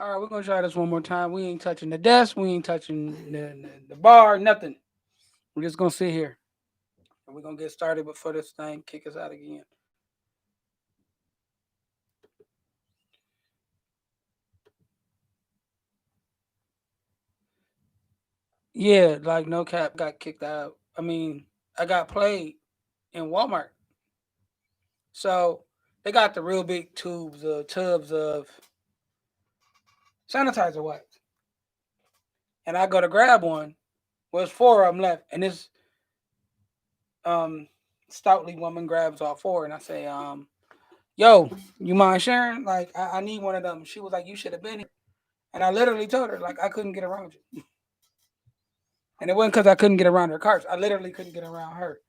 All right, we're gonna try this one more time. We ain't touching the desk. We ain't touching the bar. Nothing. We're just gonna sit here and we're gonna get started before this thing kick us out again. Yeah, like no cap, got kicked out. I mean, I got played in Walmart. So they got the real big tubs of sanitizer wipes, and I go to grab one. Well, there's four of them left, and this um stoutly woman grabs all four, and I say, yo, you mind sharing? Like, I need one of them. She was like, you should have been here. And I literally told her, like, I couldn't get around you. And it wasn't because I couldn't get around her carts. I literally couldn't get around her.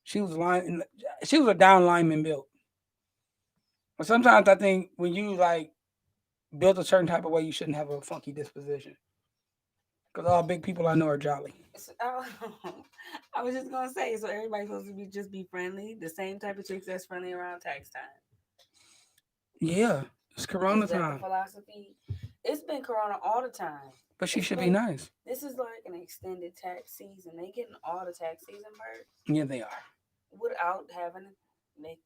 She was lying. She was a down lineman built. But sometimes I think when you like built a certain type of way, you shouldn't have a funky disposition. Because all big people I know are jolly. Oh, I was just gonna say, so everybody's supposed to be just be friendly, the same type of chicks that's friendly around tax time. Yeah, it's Corona Is that the time. philosophy? It's been Corona all the time. But she It's should be been nice. this is like an extended tax season. They getting all the tax season perks Yeah, they are. without having to make.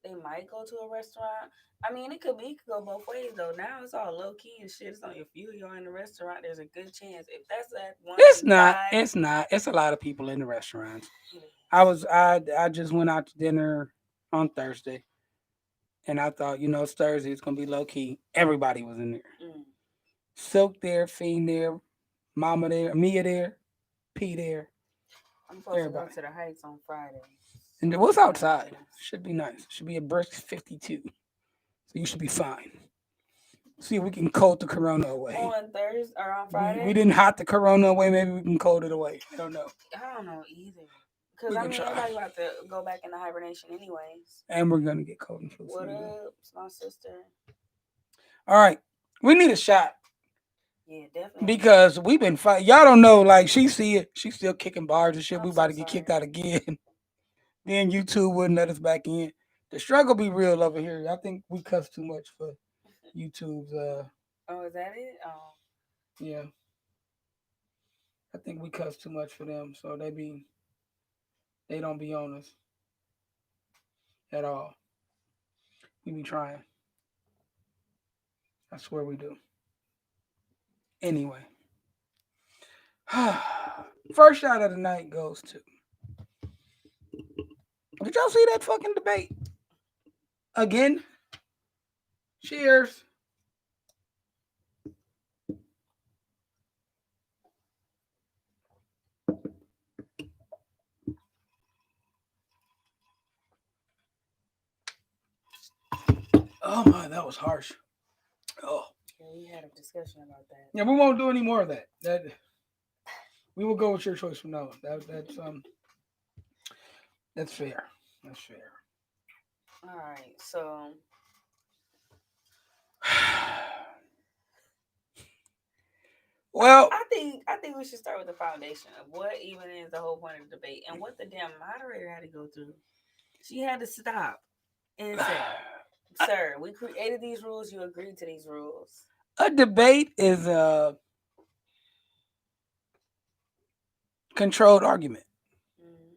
They might go to a restaurant. I mean, it could go both ways though. Now it's all low key and shit. It's on your fuel. You're in the restaurant. There's a good chance if that's that one It's and not. die. It's not. It's a lot of people in the restaurants. It I is. was I just went out to dinner on Thursday, and I thought, it's Thursday. It's gonna be low key. Everybody was in there. Mm. Silk there, Fiend there, Mama there, Mia there, P there, I'm supposed to go everybody. to the Heights on Friday, And so it was see how that outside. is. Should be nice. Should be a brisk 52. So you should be fine. See if we can cold the corona away. On Thursday or on We Friday, didn't hot the corona away. Maybe we can cold it away. I don't know. I don't know either. Cause We I can mean, try. everybody about to go back into hibernation anyways. And we're gonna get cold and flu What season. up, my sister? All right. We need a shot Yeah, definitely. because we've been fighting. Y'all don't know, like she see it, she's still kicking bars and shit. I'm We about so to get sorry. kicked out again. Then YouTube wouldn't let us back in. The struggle be real over here. I think we cuss too much for YouTube's Oh, is that it? Oh, yeah. I think we cuss too much for them. So they don't be on us at all. We be trying. I swear we do. Anyway. First shot of the night goes to. Did y'all see that fucking debate? Again? Cheers. Oh my, that was harsh. Oh. yeah, we had a discussion about that. Yeah, we won't do any more of that. We will go with your choice from now on. That's fair. That's fair. All right, so Well, I think we should start with the foundation of what even is the whole point of the debate and what the damn moderator had to go through. She had to stop and say, "Sir, we created these rules. You agreed to these rules." a debate is a controlled argument. Mm,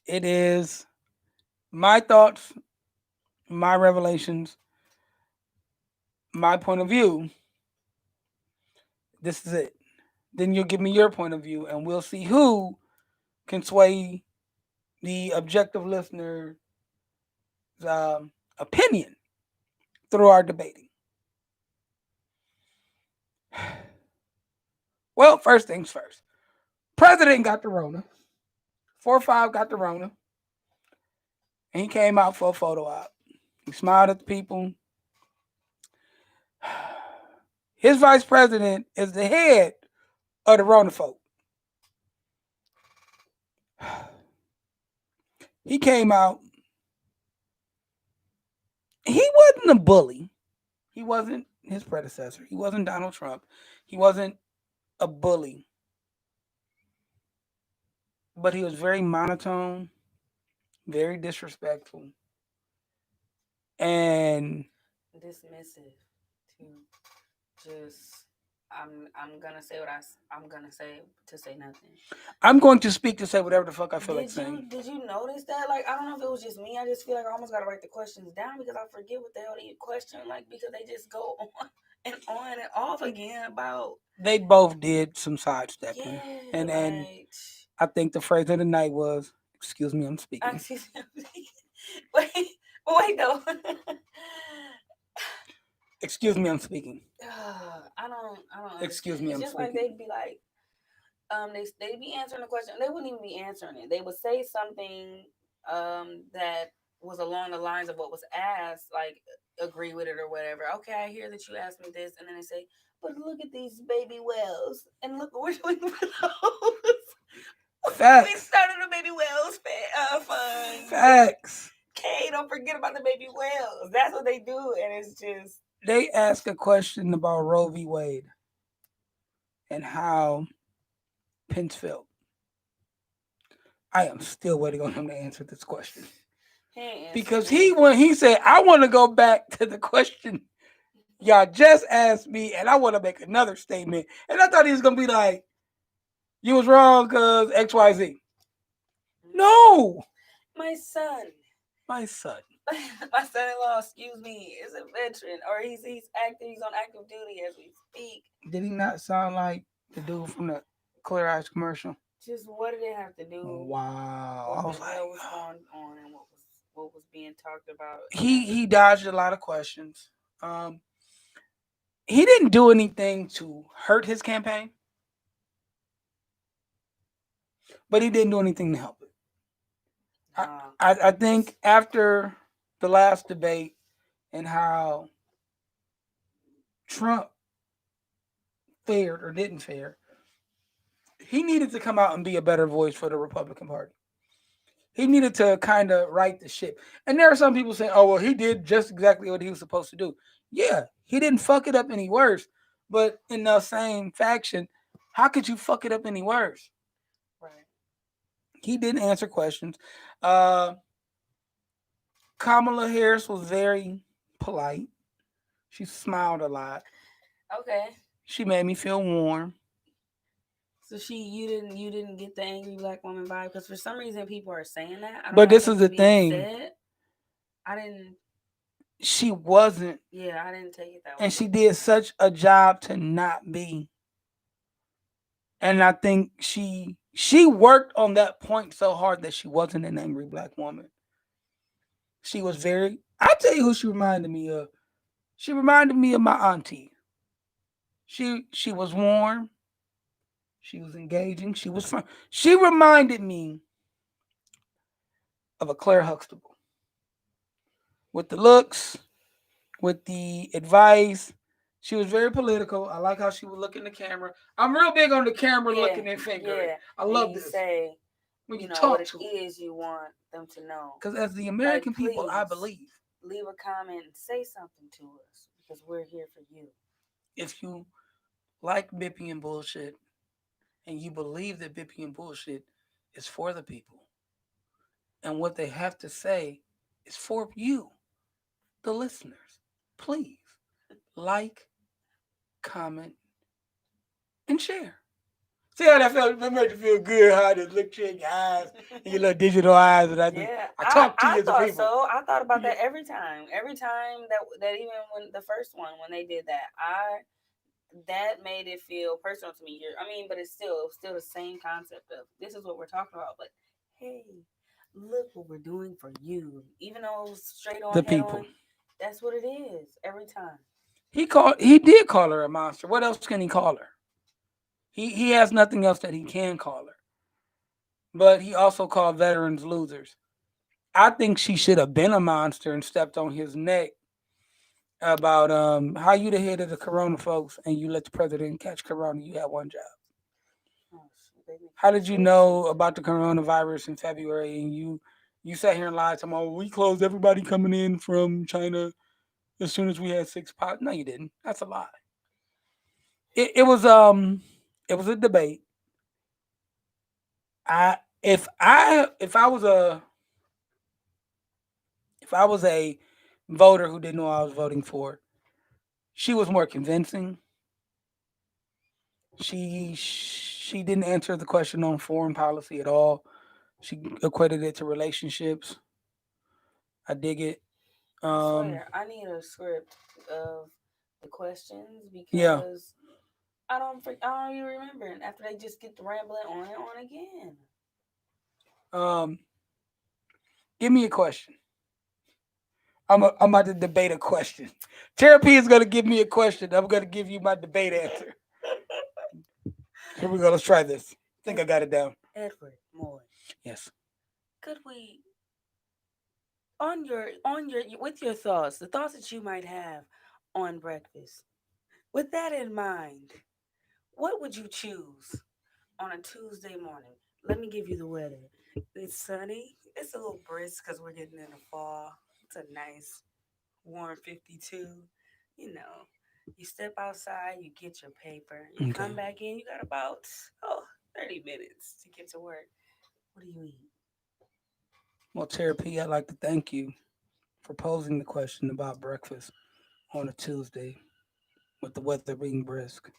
It is my thoughts, my revelations, my point of view. This is it. Then you'll give me your point of view, and we'll see who can sway the objective listener's opinion through our debating. Well, first things first. President got the Rona. 4-5 got the Rona. And he came out for a photo op. He smiled at the people. His vice president is the head of the Rona folk. He came out. He wasn't a bully. He wasn't his predecessor. He wasn't Donald Trump. He wasn't a bully. But he was very monotone, very disrespectful. And dismissive, too. just I'm gonna say what I'm gonna say to say nothing. I'm going to speak to say whatever the fuck I feel like saying. Did you notice that? Like, I don't know if it was just me. I just feel like I almost gotta write the questions down because I forget what the hell they question. Like, because they just go on and off again about. They both did some sidestepping, Yeah, and like. I think the phrase of the night was, "Excuse me, I'm speaking." Excuse me. Wait, wait though. Excuse me, I'm speaking. I don't Excuse understand. me, It's I'm just like speaking. they'd be like, they'd be answering the question. They wouldn't even be answering it. They would say something, that was along the lines of what was asked, like agree with it or whatever. Okay, I hear that you asked me this, and then they say, but look at these baby whales, and look what we're doing for those. We Facts. started a baby whales fund. Facts. Okay, don't forget about the baby whales. That's what they do, and it's just They ask a question about Roe v. Wade and how Pence felt. I am still waiting on him to answer this question. he ain't answered Because he anything. when he said, I want to go back to the question y'all just asked me and I want to make another statement. And I thought he was gonna be like, you was wrong because XYZ. No, My son, my son. my son-in-law, excuse me, is a veteran, or he's active. He's on active duty as we speak. Did he not sound like the dude from the Clear Eyes commercial? Just what did it have to do? Wow. I What the was like, hell was going on, and what was being talked about in that? he dodged a lot of questions. Um, he didn't do anything to hurt his campaign, but he didn't do anything to help it. I, Nah, I it's think after the last debate and how Trump fared or didn't fare, he needed to come out and be a better voice for the Republican Party. He needed to kind of right the ship. And there are some people saying, oh, well, he did just exactly what he was supposed to do. Yeah, he didn't fuck it up any worse. But in the same faction, how could you fuck it up any worse? right. He didn't answer questions. Uh, Kamala Harris was very polite. She smiled a lot. Okay. She made me feel warm. So you didn't get the angry black woman vibe, because for some reason people are saying that. I don't But know if this it is was the being thing. said. I didn't. She wasn't, Yeah, I didn't take it that and way. she did such a job to not be. And I think she worked on that point so hard that she wasn't an angry black woman. She was very. I tell you who she reminded me of. She reminded me of my auntie. She was warm. She was engaging. She was fun. She reminded me of a Claire Huxtable with the looks, with the advice. She was very political. I like how she would look in the camera. I'm real big on the camera Yeah, looking and fingering. yeah. I And love you this say, when you what talk it to them. is you want them to know. Because as the Like, American people, I please believe leave a comment and say something to us because we're here for you. if you like Bippy and bullshit and you believe that Bippy and bullshit is for the people and what they have to say is for you, the listeners, please like, comment, and share. See how that felt? That made you feel good. How I just looked you in your eyes, and your little digital eyes, and Yeah, I I talk to I you as a thought people. so. I thought about Yeah. that every time. Every time that even when the first one when they did that, I that made it feel personal to me. I mean, but it's still the same concept of this is what we're talking about. But hey, look what we're doing for you. Even though it was straight on, The head people. on, that's what it is every time. He did call her a monster. What else can he call her? He has nothing else that he can call her. But he also called veterans losers. I think she should have been a monster and stepped on his neck about how you the head of the corona folks and you let the president catch corona. You had one job. Oh, shit, they make How me did you so know stupid. about the coronavirus in February and you sat here and lied to me? Oh, we closed everybody coming in from China as soon as we had six pot. No, you didn't. That's a lie. It was a debate. If I was a voter who didn't know I was voting for, she was more convincing. She didn't answer the question on foreign policy at all. She equated it to relationships. I dig it. I Um, swear, I need a script of the questions yeah. because I don't even remember. And after they just get to rambling on and on again. Um, Give me a question. I'm about to debate a question. Therapy is going to give me a question. I'm going to give you my debate answer. Here we go. Let's try this. I think I got it down. Edward Moore, Yes. could we on your with your thoughts, the thoughts that you might have on breakfast. With that in mind, what would you choose on a Tuesday morning? Let me give you the weather. It's sunny. It's a little brisk because we're getting in the fall. It's a nice warm 52. You know, you step outside, you get your paper, you Okay. come back in, you got about 30 minutes to get to work. What do you eat? Well, Therapy, I'd like to thank you for posing the question about breakfast on a Tuesday with the weather being brisk.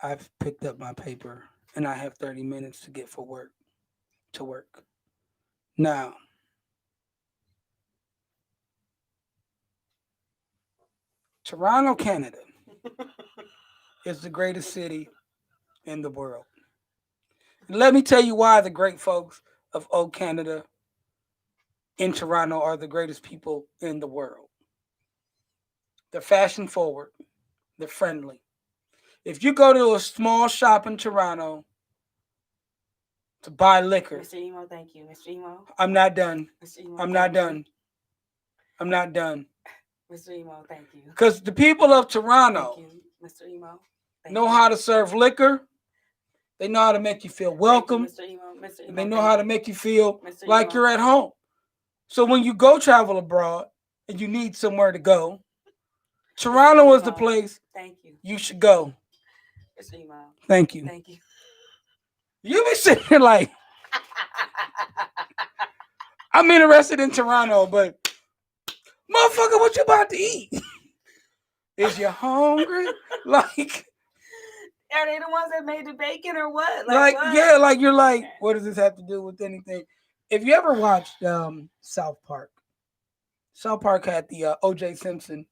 I've picked up my paper and I have 30 minutes to get for work to work. Now, Toronto, Canada is the greatest city in the world. And let me tell you why the great folks of old Canada in Toronto are the greatest people in the world. They're fashion forward, they're friendly. If you go to a small shop in Toronto to buy liquor, Mr. Emo, thank you. Mr. Emo, I'm not done. Mr. Emo, I'm not thank you. done. I'm not done. Mr. Emo, thank you. Because the people of Thank Toronto you, Mr. Emo. Thank know you. how to serve liquor. They know how to make you feel Thank you, welcome. Mr. Emo. Mr. And they Emo, know thank how to you. make you feel Mr. like Emo. you're at home. So when you go travel abroad and you need somewhere to go, Mr. Toronto is the Emo, place thank you. you should go. Mr. Emo, Thank you. thank you. You be sitting there like, I'm interested in Toronto, but motherfucker, what you about to eat? Is you hungry? Like, Are they the ones that made the bacon or what? Like like, what? yeah, like you're like, what does this have to do with anything? If you ever watched South Park, South Park had the O.J. Simpson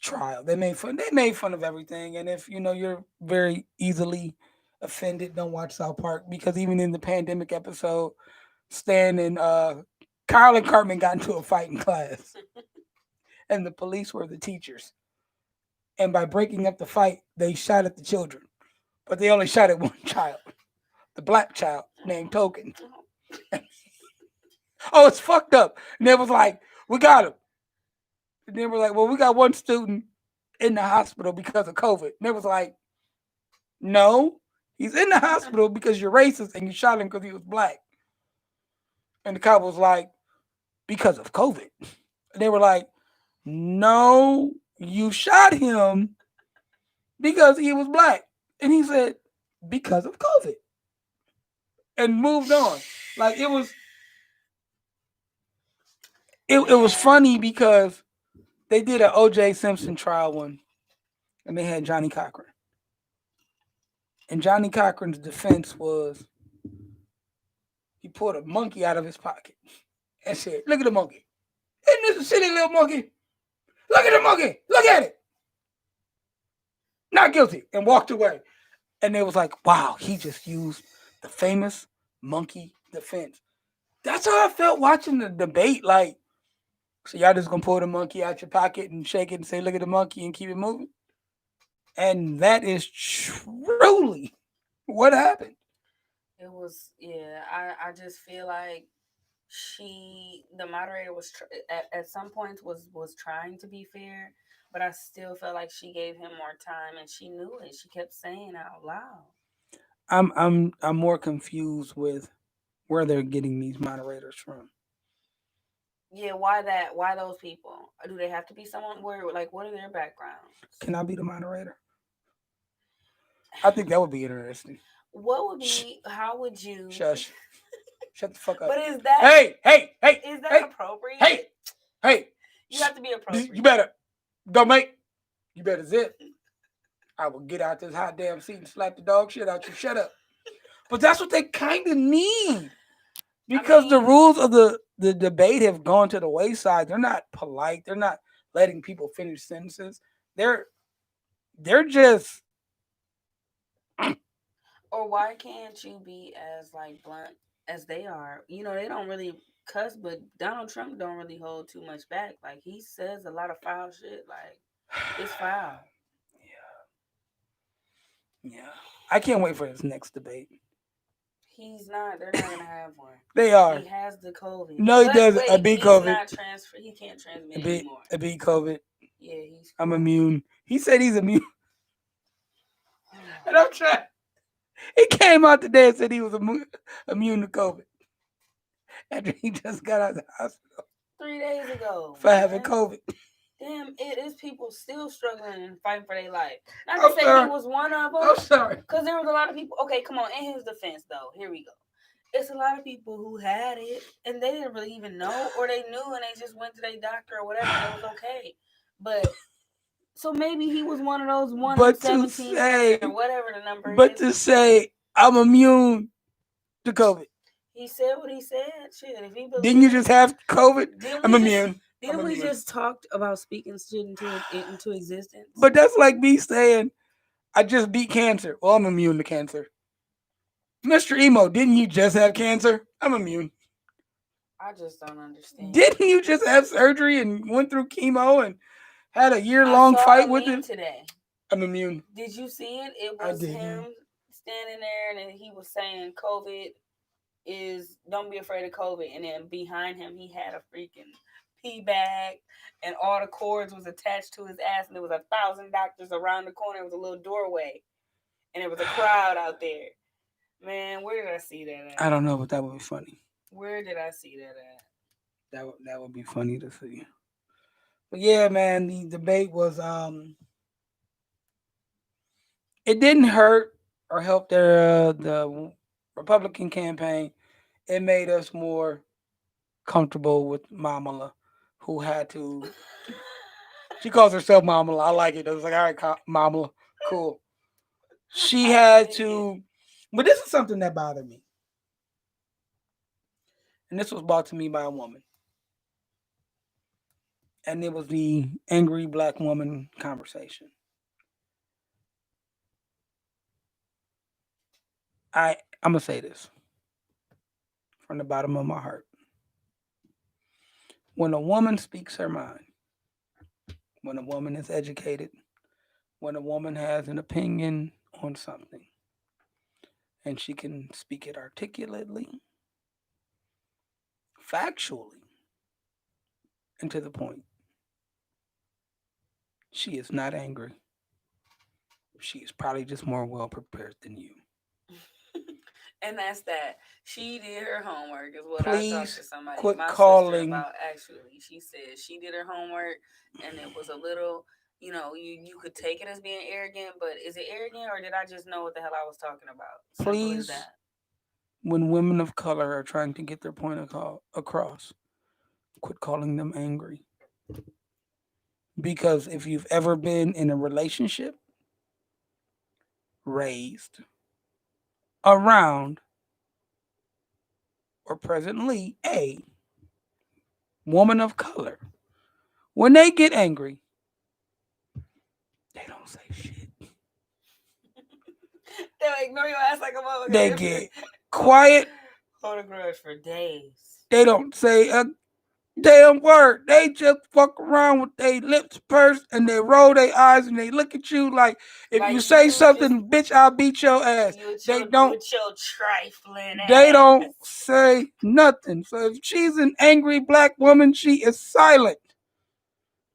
trial. They made fun. They made fun of everything. And if you know you're very easily offended, don't watch South Park because even in the pandemic episode, Stan and Kyle and Cartman got into a fight in class, and the police were the teachers. And by breaking up the fight, they shot at the children, but they only shot at one child, the black child named Token. Oh, it's fucked up. And they was like, we got him. And they were like, well, we got one student in the hospital because of COVID. And they was like, no, he's in the hospital because you're racist and you shot him because he was black. And the cop was like, because of COVID. And they were like, no, you shot him because he was black. And he said, because of COVID. And moved on. Like it was Man, funny because they did an OJ Simpson trial one and they had Johnny Cochran. And Johnny Cochran's defense was he pulled a monkey out of his pocket and said, look at the monkey. Isn't this a silly little monkey? Look at the monkey. Look at it. Not guilty. And walked away. And they was like, wow, he just used the famous monkey defense. That's how I felt watching the debate. Like, so y'all just gonna pull the monkey out your pocket and shake it and say, look at the monkey and keep it moving? And that is truly what happened. it was yeah. I just feel like the moderator was at some points was trying to be fair, but I still felt like she gave him more time and she knew it. She kept saying out loud. I'm more confused with where they're getting these moderators from. Yeah, why that? Why those people? Do they have to be someone where like what are their backgrounds? Can I be the moderator? I think that would be interesting. What would Shh, be? How would you? shush. Shut the fuck up. But is that Hey, hey, hey, is that hey, appropriate? hey, hey. You have to be You appropriate. better go make. You better zip. I will get out this hot damn seat and slap the dog shit out you. Shut up. But that's what they kind of need I because the mean, rules of the debate have gone to the wayside. They're not polite. They're not letting people finish sentences. They're they're just or why can't you be as like blunt as they are? You know, they don't really cuss, but Donald Trump don't really hold too much back. Like he says a lot of foul shit. Like it's foul. yeah. I can't wait for this next debate. He's not. They're not gonna have one. They He are. has the COVID, No, he but doesn't. I wait, beat he's COVID. not transfer. He can't transmit I beat anymore. I beat COVID. Yeah, he's I'm cool. immune. He said he's immune, and I'm trying. He came out today and said he was immune to COVID after he just got out of the hospital 3 days ago, for having man. COVID. Damn, it is people still struggling and fighting for their life. Not to I'm say he sorry. was one of them, I'm sorry. because there was a lot of people. Okay, come on. In his defense, though, here we go. It's a lot of people who had it and they didn't really even know, or they knew and they just went to their doctor or whatever, and it was okay. But so maybe he was one of those one in But to 17 million say, or whatever the number but is. to say I'm immune to COVID. He said what he said. Shit, if he Didn't you believes, just have COVID? didn't I'm we just immune. I'm didn't we immune. just talked about speaking shit into existence? But that's like me saying I just beat cancer. Well, I'm immune to cancer. Mr. Emo, didn't you just have cancer? I'm immune. I just don't understand. Didn't you just have surgery and went through chemo and had a year I long saw a fight with meme it? today. I'm immune. Did you see it? It I was didn't. him standing there and then he was saying COVID is don't be afraid of COVID, and then behind him he had a freaking pee bag and all the cords was attached to his ass and there was 1,000 doctors around the corner. It was a little doorway and there was a crowd out there. Man, where did I see that I at? don't know, but that would be funny. Where did I see that at? That would be funny to see. But yeah, man, the debate was it didn't hurt or help the Republican campaign. It made us more comfortable with Mamala, who had to. She calls herself Mamala. I like it. I was like, all right, Mamala, cool. She I had dig it. to, but this is something that bothered me, and this was brought to me by a woman, and it was the angry black woman conversation. I'm gonna say this from the bottom of my heart. When a woman speaks her mind, when a woman is educated, when a woman has an opinion on something, and she can speak it articulately, factually, and to the point, she is not angry. She is probably just more well prepared than you. And that's that. She did her homework, is what I talked to Please somebody, quit my sister, calling. about actually. She said she did her homework and it was a little, you could take it as being arrogant, but is it arrogant or did I just know what the hell I was talking about? Simple as Please, that. when women of color are trying to get their point across, quit calling them angry. Because if you've ever been in a relationship, raised, around, or presently a woman of color, when they get angry, they don't say shit. They'll ignore your ass like a They motherfucker. get quiet. Hold a grudge for days. They don't say a damn word. They just fuck around with their lips pursed and they roll their eyes and they look at you like if you Like say you just something, bitch, I'll beat your ass. you with They your don't with your trifling they don't ass. say nothing. So if she's an angry black woman, she is silent.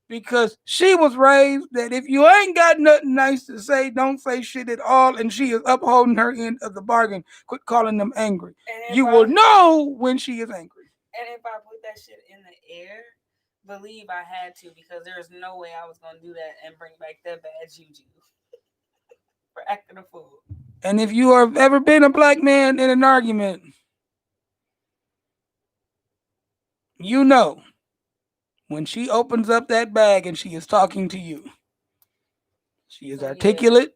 Because she was raised that if you ain't got nothing nice to say, don't say shit at all, and she is upholding her end of the bargain. Quit calling them angry. And if You will I know when she is angry. And if I put that shit in the air, believe I had to because there's no way I was gonna do that and bring back that bad juju for acting a fool. And if you have ever been a black man in an argument, you know when she opens up that bag and she is talking to you, She is So yeah, articulate,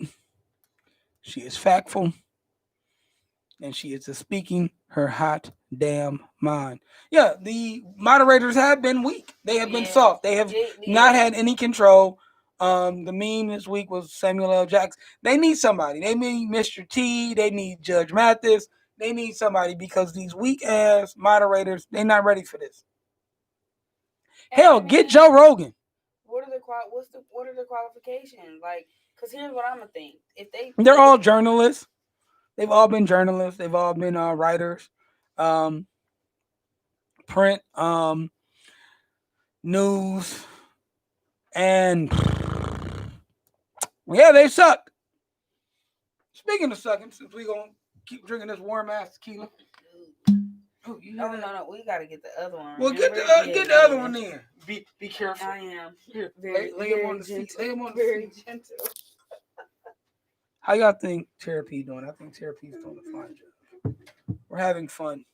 she is factful, and she is just speaking her hot damn mind. Yeah, the moderators have been weak. They have been yeah, soft. They have not yeah. had any control. The meme this week was Samuel L. Jackson. They need somebody. They need Mr. T. They need Judge Mathis. They need somebody because these weak ass moderators, they're not ready for this. And Hell, I get mean, Joe Rogan. what are the qualifications? Like, cause here's what I'm gonna think. If they They're if all it, journalists. They've all been journalists. They've all been writers, um, print, news, and yeah, they suck. Speaking of sucking, since we gonna keep drinking this warm ass tequila. Oh, you hear oh that? no, we gotta get the other one. Well, Remember? Yeah, get the other yeah. one in. Be careful. I am Here, lay him on very the seat. gentle, Lay him on the very seat. gentle. How y'all think Therapy doing? I think Therapy's doing a fine job. We're having fun.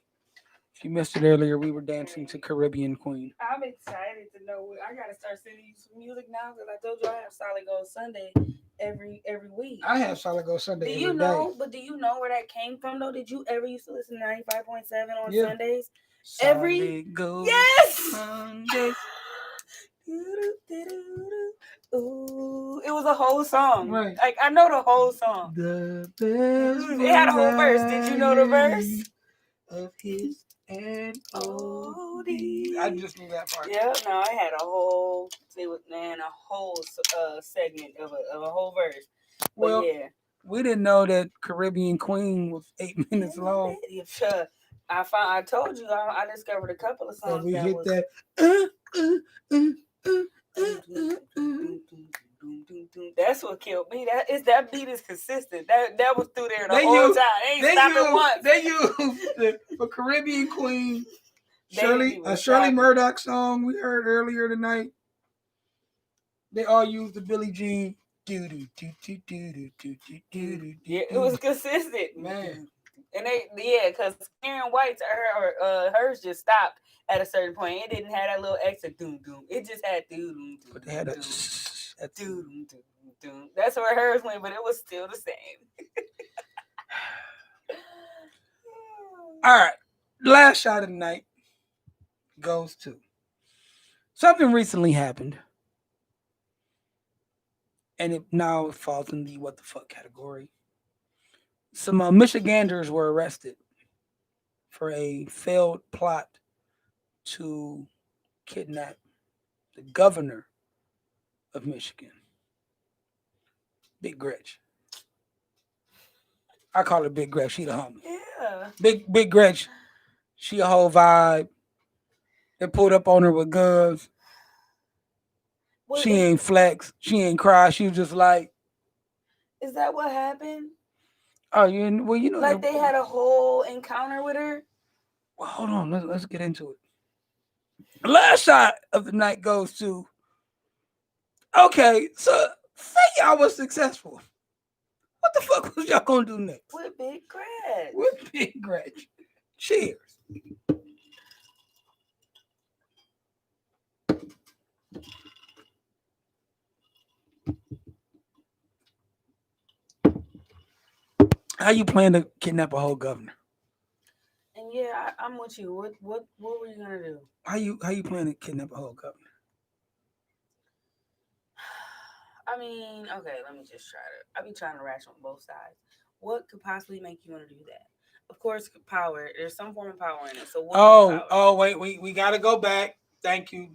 If you missed it earlier, we were dancing to Caribbean Queen. I'm excited to know. I gotta start sending you some music now because I told you I have Solid Gold Sunday every week. I have Solid Gold Do Sunday you every day. know? But do you know where that came from though? Did you ever used to listen to 95.7 on Yeah. Sundays? Every Solid Gold yes. Sunday. Ooh, it was a whole song. Right. Like I know the whole song. The best It had a whole verse. Did you know the verse? of his and OD. I just knew that part. Yeah, no, I had a whole. It was man, a whole segment of a whole verse. But Well, yeah, we didn't know that Caribbean Queen was 8 minutes long. sure. I told you. I discovered a couple of And songs we that hit was. that. That's what killed me. That beat is consistent. That was through there the They whole use time. They ain't stopped it once. they use the Caribbean Queen They didn't A even Shirley stop it. Murdoch song we heard earlier tonight. They all used the Billie Jean. Yeah, it was consistent, Man. And because Karen White's hers just stopped at a certain point. It didn't have that little extra doom doom. It just had doom doom. But they had a doom doom doom. That's where hers went, but it was still the same. all right. Last shot of the night goes to something recently happened, and it now falls in the what the fuck category. Some Michiganders were arrested for a failed plot to kidnap the governor of Michigan, Big Gretch. I call her Big Gretch. She the homie. Yeah. Big Gretch. She a whole vibe. They pulled up on her with guns. Well, She ain't flex. She ain't cry. She was just like, is that what happened? oh, you know, Like they had a whole encounter with her? well, hold on. Let's get into it. The last shot of the night goes to, okay, so say y'all was successful. What the fuck was y'all gonna do next? With Big Gretch. With Big Gretch. Cheers. How you plan to kidnap a whole governor? And yeah, I'm with you. What were you gonna do? How you plan to kidnap a whole governor? I mean, okay, let me just I be trying to ration on both sides. What could possibly make you want to do that? Of course, power. There's some form of power in it. So what power? Wait, we gotta go back. Thank you,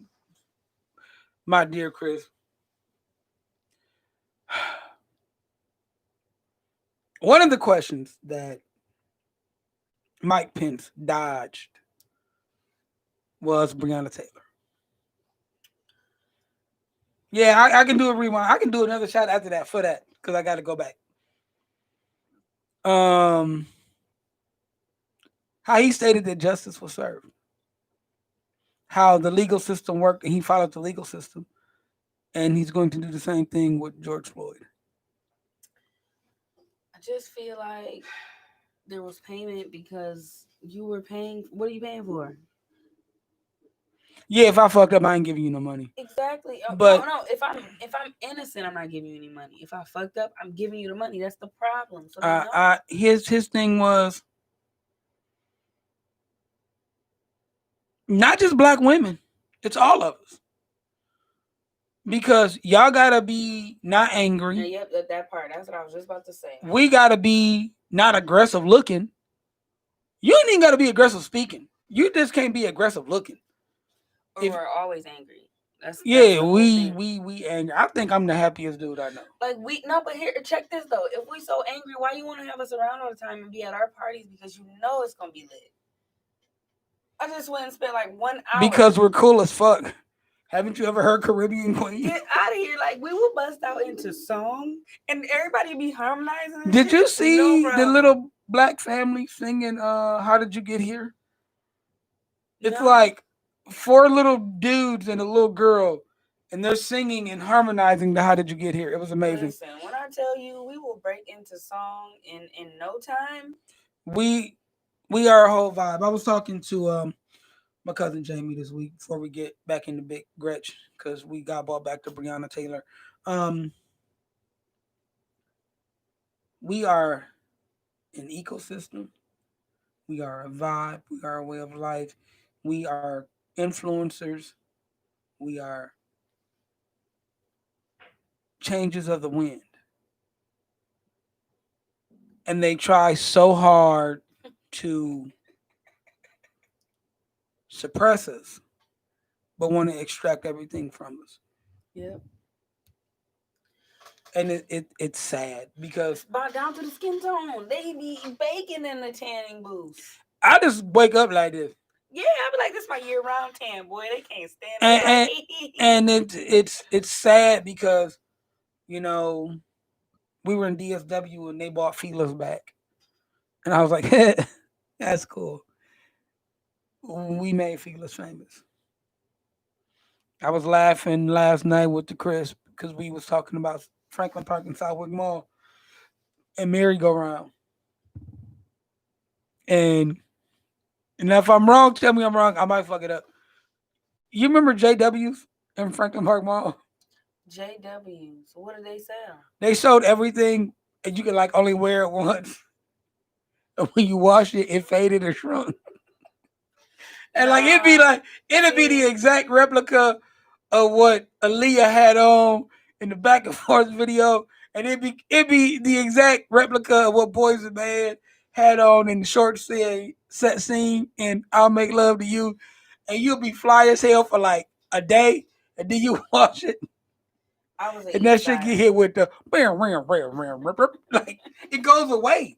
my dear Chris. One of the questions that Mike Pence dodged was Breonna Taylor. Yeah, I can do a rewind. I can do another shot after that for that because I got to go back. How he stated that justice was served, how the legal system worked, and he followed the legal system, and he's going to do the same thing with George Floyd. I just feel like there was payment because you were paying. What are you paying for? Yeah, if I fucked up, I ain't giving you no money. Exactly. No, But no. If I'm innocent, I'm not giving you any money. If I fucked up, I'm giving you the money. That's the problem. So they know. his thing was not just black women, it's all of us because y'all gotta be not And angry. yep, that part. That's what I was just about to say. We gotta be not aggressive looking. You ain't even gotta be aggressive speaking. You just can't be aggressive looking. Or If we're always angry. That's yeah, the whole thing. we angry. I think I'm the happiest dude I know. Like we no, but here, check this though. If we so angry, why you want to have us around all the time and be at our parties because you know it's gonna be lit? I just went and spent like 1 hour. Because we're cool as fuck. Haven't you ever heard Caribbean Queen? Get out of here! Like we will bust out into song and everybody be harmonizing and Did shit. you No see the problem. little black family singing How Did You Get Here? It's No. like four little dudes and a little girl and they're singing and harmonizing the How Did You Get Here. It was amazing. Listen, when I tell you we will break into song in no time. We we are a whole vibe. I was talking to my cousin Jamie this week before we get back into Big Gretch because we got brought back to Breonna Taylor. Um, we are an ecosystem. We are a vibe. We are a way of life. We are influencers. We are changes of the wind. And they try so hard to suppress us, but want to extract everything from us. Yep. And it's sad It's because about down to the skin tone. They be baking in the tanning booths. I just wake up like this. Yeah, I be like, this is my year round tan, boy. They can't stand the And, and, light. and it's sad because, you know, we were in DSW and they bought feelers back. And I was like, that's cool. We made feelers famous. I was laughing last night with the Chris because we was talking about Franklin Park and Southwick Mall and merry-go-round. And and if I'm wrong, tell me I'm wrong. I might fuck it up. You remember JW's in Franklin Park Mall? JWs. What do they sell? They sold everything and you could like only wear it once. And when you wash it, it faded or shrunk. And Nah. it'd be the See, exact replica of what Aaliyah had on in the back and forth video, and it'd be the exact replica of what Boys and Man had on in the short set scene in "I'll Make Love to You," and you'll be fly as hell for like a day, and then you wash it, I was an and that East shit get Sider. hit with the like it goes away.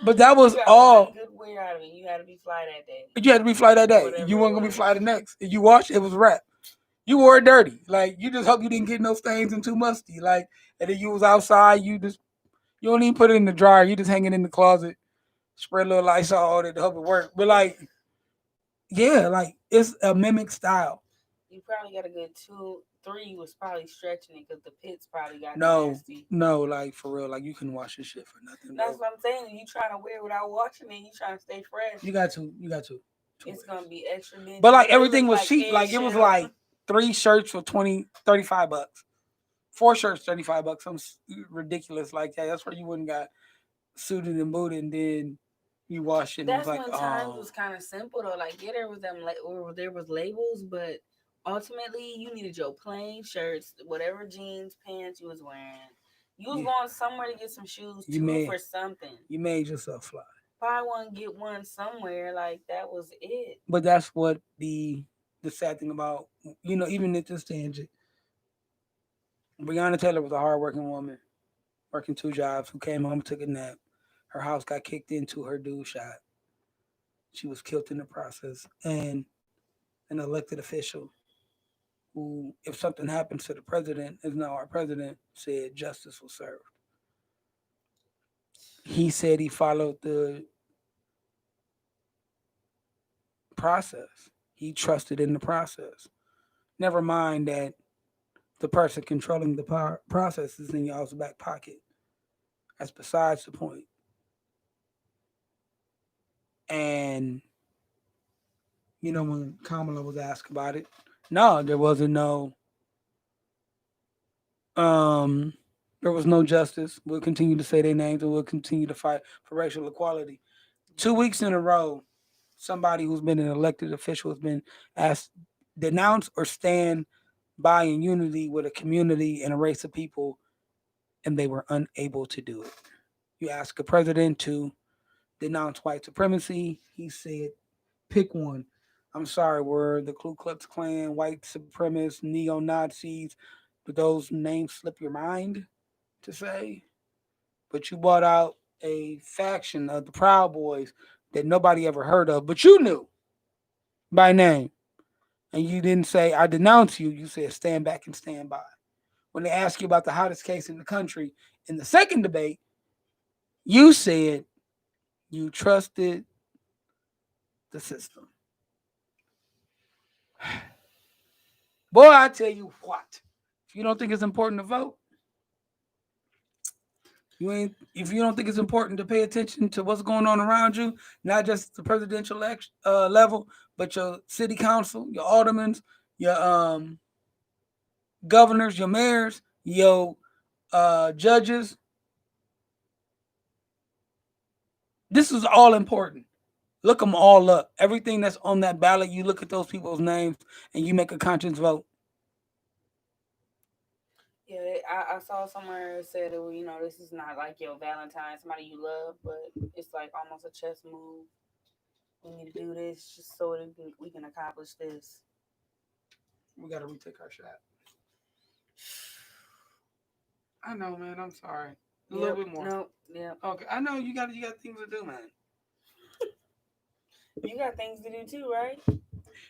But that You was got one all. good wear out of it. You had to be fly that day. You had to be fly that Or day. You whatever it weren't gonna be was. fly the next. If you wash it, it was wrap. You wore it dirty. Like you just hope you didn't get no stains and too musty. Like and then you was outside, you don't even put it in the dryer. You just hang it in the closet, spread a little Lysol on it to help it work. But like, yeah, like it's a mimic style. You probably got a good two, three was probably stretching it because the pits probably got No, nasty. no, like for real, like you can wash this shit for nothing, That's bro. what I'm saying. You trying to wear it without washing it, you trying to stay fresh. You got two It's ways. gonna be extra But dingy. like It everything look was like cheap. Like it was eggshell. like three shirts for 35 bucks. Four shirts, 35 bucks. Something ridiculous like that. That's where you wouldn't got suited and booted, and then you wash it, and it was That's like, when times oh, was kind of simple though. Like yeah, there was or there was labels, but ultimately you needed your plain shirts, whatever jeans, pants you was wearing. You was yeah, going somewhere to get some shoes, you two made for something. you made yourself fly. Buy one get one somewhere. Like that was it. But that's what the sad thing about even at this tangent, Breonna Taylor was a hardworking woman, working two jobs, who came home, took a nap. Her house got kicked into, her dude shot. She was killed in the process, and an elected official who, if something happens to the president, is now our president, said justice was served. He said he followed the process. He trusted in the process. Never mind that the person controlling the process is in y'all's back pocket. That's besides the point. And when Kamala was asked about it. No, there wasn't um there was no justice. We'll continue to say their names and we'll continue to fight for racial equality. 2 weeks in a row, somebody who's been an elected official has been asked denounce or stand by in unity with a community and a race of people, and they were unable to do it. You ask a president to denounce white supremacy, he said, pick one. I'm sorry, were the Ku Klux Klan, white supremacists, neo Nazis, do those names slip your mind to say? But you brought out a faction of the Proud Boys that nobody ever heard of, but you knew by name. And you didn't say, I denounce you. You said, stand back and stand by. When they asked you about the hottest case in the country in the second debate, you said you trusted the system. Boy, I tell you what, if you don't think it's important to vote, you ain't. If you don't think it's important to pay attention to what's going on around you, not just the presidential level, but your city council, your aldermans, your governors, your mayors, your judges, this is all important. Look them all up. Everything that's on that ballot, you look at those people's names and you make a conscious vote. Yeah, I saw somewhere said it, this is not like your Valentine, somebody you love, but it's like almost a chess move. We need to do this just so that we can accomplish this. We got to retake our shot. I know, man. I'm sorry. A little bit more. Nope. Yep. Okay. I know you got things to do, man. You got things to do too, right?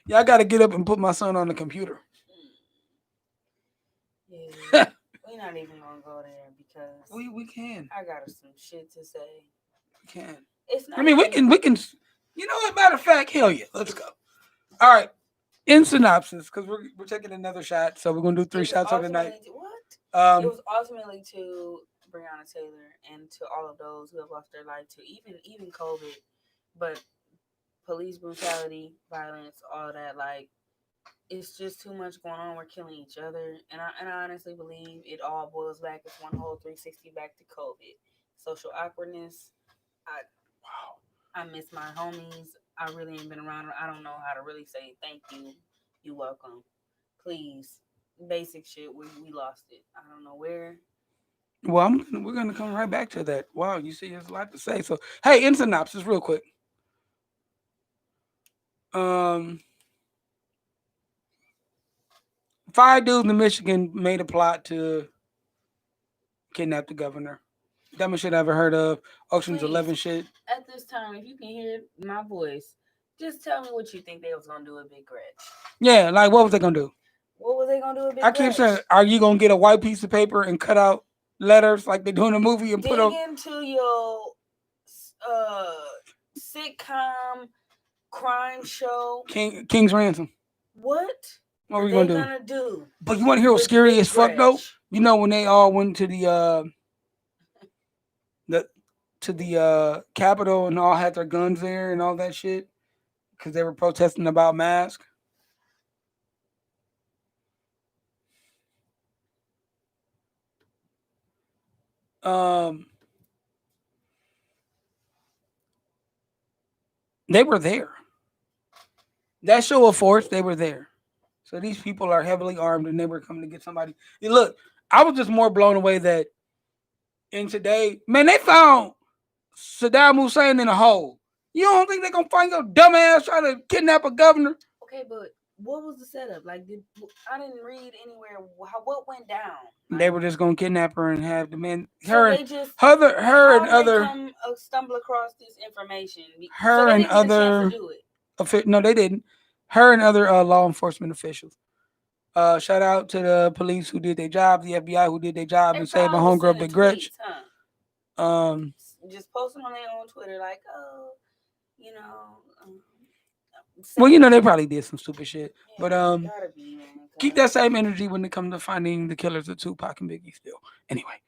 Yeah, I got to get up and put my son on the computer. Yeah. We're not even gonna go there because we can. I got some shit to say. We can. It's not. I mean, we can. You know what? Matter of fact, hell yeah, let's go. All right. In synopsis, because we're taking another shot, so we're gonna do 3 shots on the night. What? It was ultimately to Breonna Taylor and to all of those who have lost their life to even COVID, but police brutality, violence, all that. Like, it's just too much going on. We're killing each other, and I honestly believe it all boils back. It's one whole 360 back to COVID, social awkwardness. I I miss my homies. I really ain't been around. I don't know how to really say thank you. You welcome. Please. Basic shit. We lost it. I don't know where. Well, we're gonna come right back to that. Wow, you see, there's a lot to say. So, hey, in synopsis, real quick. Um, 5 dudes in Michigan made a plot to kidnap the governor. Dumbest shit I ever heard of. Ocean's Please, 11 shit. at this time, if you can hear my voice, just tell me what you think they was gonna do with Big Gretch. Yeah, like what was they gonna do? What was they gonna do with Big I keep Gretch? saying, are you gonna get a white piece of paper and cut out letters like they do in a movie and put Dig on into your uh sitcom crime show. King's Ransom? What What are were you they gonna do? gonna do But you want to hear what's with scary Big as fuck though? Gretch? You know when they all went the to the Capitol and all had their guns there and all that shit because they were protesting about masks. Um, they were there. That show of force, they were there. So these people are heavily armed and they were coming to get somebody. And look, I was just more blown away that in today, man, they found Saddam Hussein in a hole. You don't think they're gonna find your dumb ass trying to kidnap a governor? Okay, but what was the setup? Like, I didn't read anywhere what went down. Like, They were just gonna kidnap her and have the man so her they just her how and did they other come stumble across this information? So her they and didn't get a chance to other do it. no, they didn't. Her and other law enforcement officials. Shout out to the police who did their job, the FBI who did their job They and saved my probably was homegirl sending Big Gretch. tweets, huh? Um, Just posting on their own Twitter, like, oh, you know, well, save they me. probably did some stupid shit, but Yeah, gotta be, man. keep that same energy when it comes to finding the killers of Tupac and Biggie. Still, anyway.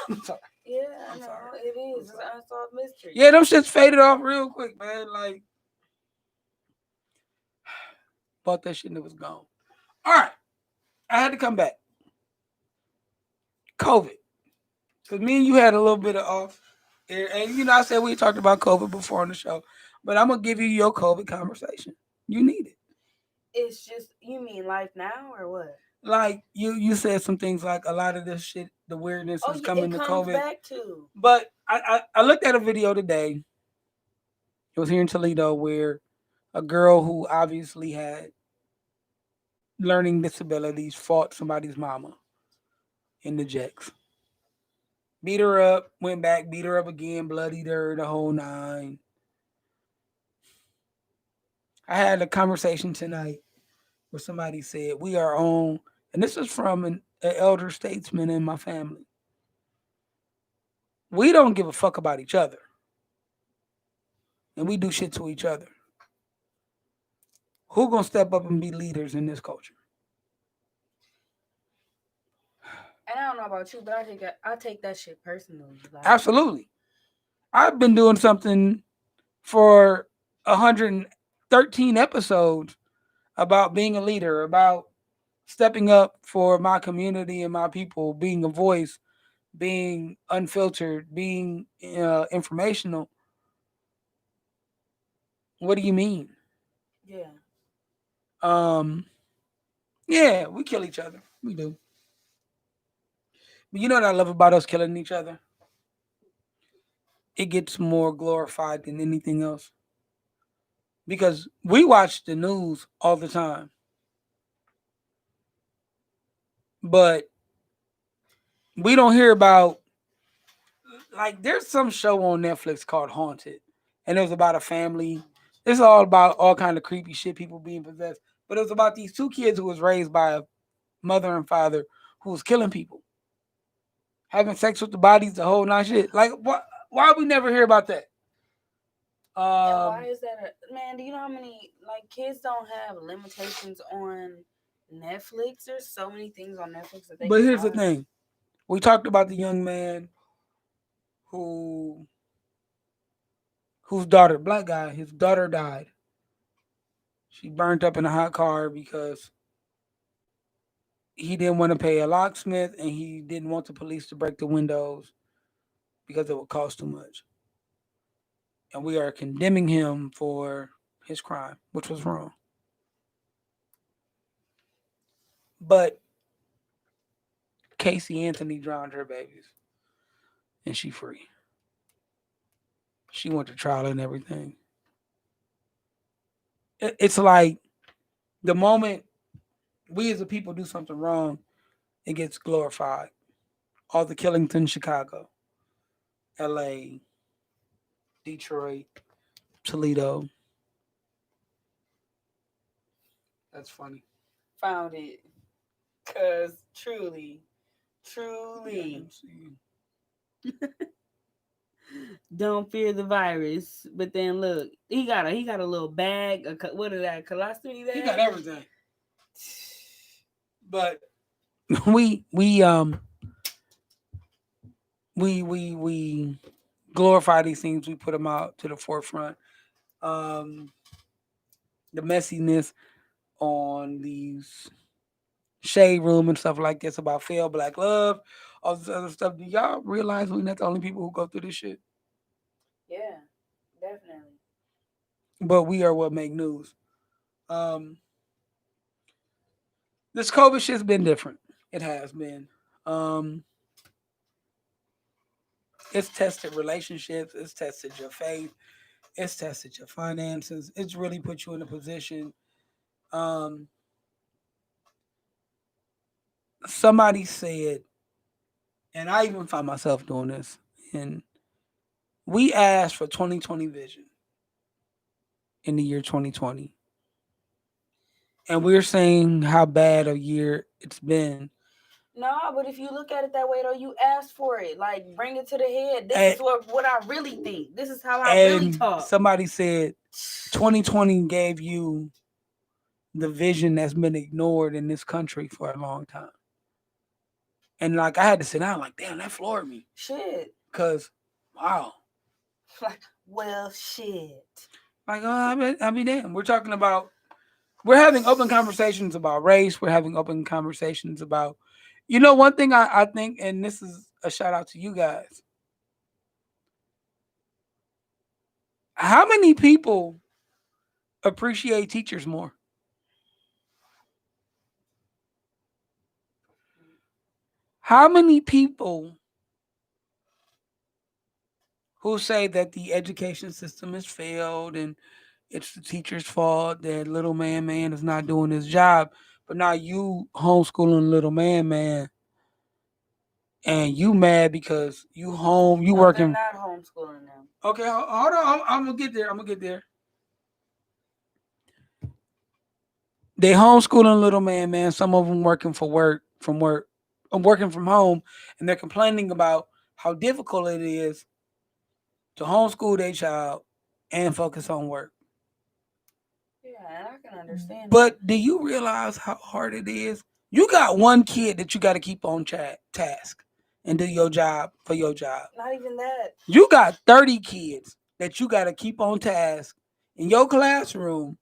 I'm sorry. Yeah, I'm no, sorry. it is. It's an unsolved mystery. Yeah, them shits faded off real quick, man. Like bought that shit and it was gone. All right, I had to come back. COVID, because me and you had a little bit of off, and I said we talked about COVID before on the show, but I'm gonna give you your COVID conversation. You need it. It's just, you mean life now or what? Like you said some things like a lot of this shit, the weirdness Oh is yeah, it coming to comes COVID. back to. But I looked at a video today. It was here in Toledo where a girl who obviously had learning disabilities fought somebody's mama in the jacks. Beat her up, went back, beat her up again, bloodied her, the whole nine. I had a conversation tonight where somebody said, we are on, and this is from an elder statesman in my family. We don't give a fuck about each other, and we do shit to each other. Who gonna step up and be leaders in this culture? And I don't know about you, but I take that shit personally. Like, Absolutely. I've been doing something for 113 episodes about being a leader, about stepping up for my community and my people, being a voice, being unfiltered, being informational. What do you mean? yeah. Um, yeah, we kill each other. We do. But you know what I love about us killing each other? It gets more glorified than anything else because we watch the news all the time, but we don't hear about, like, there's some show on Netflix called Haunted, and it was about a family. It's all about all kind of creepy shit, people being possessed. But it was about these two kids who was raised by a mother and father who was killing people, having sex with the bodies, the whole nine shit. Like, what? Why we never hear about that? And why Um, is that? Man, do you know how many like kids don't have limitations on Netflix? There's so many things on Netflix that they but can here's the watch. thing: we talked about the young man who whose daughter, black guy, his daughter died. She burned up in a hot car because he didn't want to pay a locksmith and he didn't want the police to break the windows because it would cost too much. And we are condemning him for his crime, which was wrong. But Casey Anthony drowned her babies and she free. She went to trial and everything. It's like the moment we as a people do something wrong, it gets glorified. All the killings in Chicago, LA, Detroit, Toledo. That's funny. Found it, cause Yeah, truly, MC. don't fear the virus. But then look, he got a little bag. What is that? Colostomy He got bag. everything. But we glorify these things. We put them out to the forefront. Um, the messiness on these shade room and stuff like this about failed black love, all this other stuff. Do y'all realize we're not the only people who go through this shit? Yeah, definitely. But we are what make news. Um, this COVID shit's been different. It has been. Um, it's tested relationships. It's tested your faith. It's tested your finances. It's really put you in a position. Um, somebody said, and I even find myself doing this, and we asked for 2020 vision in the year 2020. And we're saying how bad a year it's been. No, but if you look at it that way though, you asked for it. Like, bring it to the head. This And, is what I really think. This is how I really and talk. somebody said 2020 gave you the vision that's been ignored in this country for a long time. And like I had to sit down, like, damn, that floored me. Shit. Cause wow. Like, well, shit. Like, I mean, damn. We're talking about We're having open conversations about race. We're having open conversations about, one thing I think, and this is a shout out to you guys. How many people appreciate teachers more? How many people who say that the education system has failed and it's the teacher's fault that little man is not doing his job, but now you homeschooling little man and you mad because you home, you No, they're working. not homeschooling them. Okay, hold on. I'm gonna get there. I'm gonna get there. They homeschooling little man. Some of them working for work from work, working from home, and they're complaining about how difficult it is to homeschool their child and focus on work. Yeah, and I can understand that. But do you realize how hard it is? You got one kid that you got to keep on task and do your job for your job. Not even that. You got 30 kids that you got to keep on task in your classroom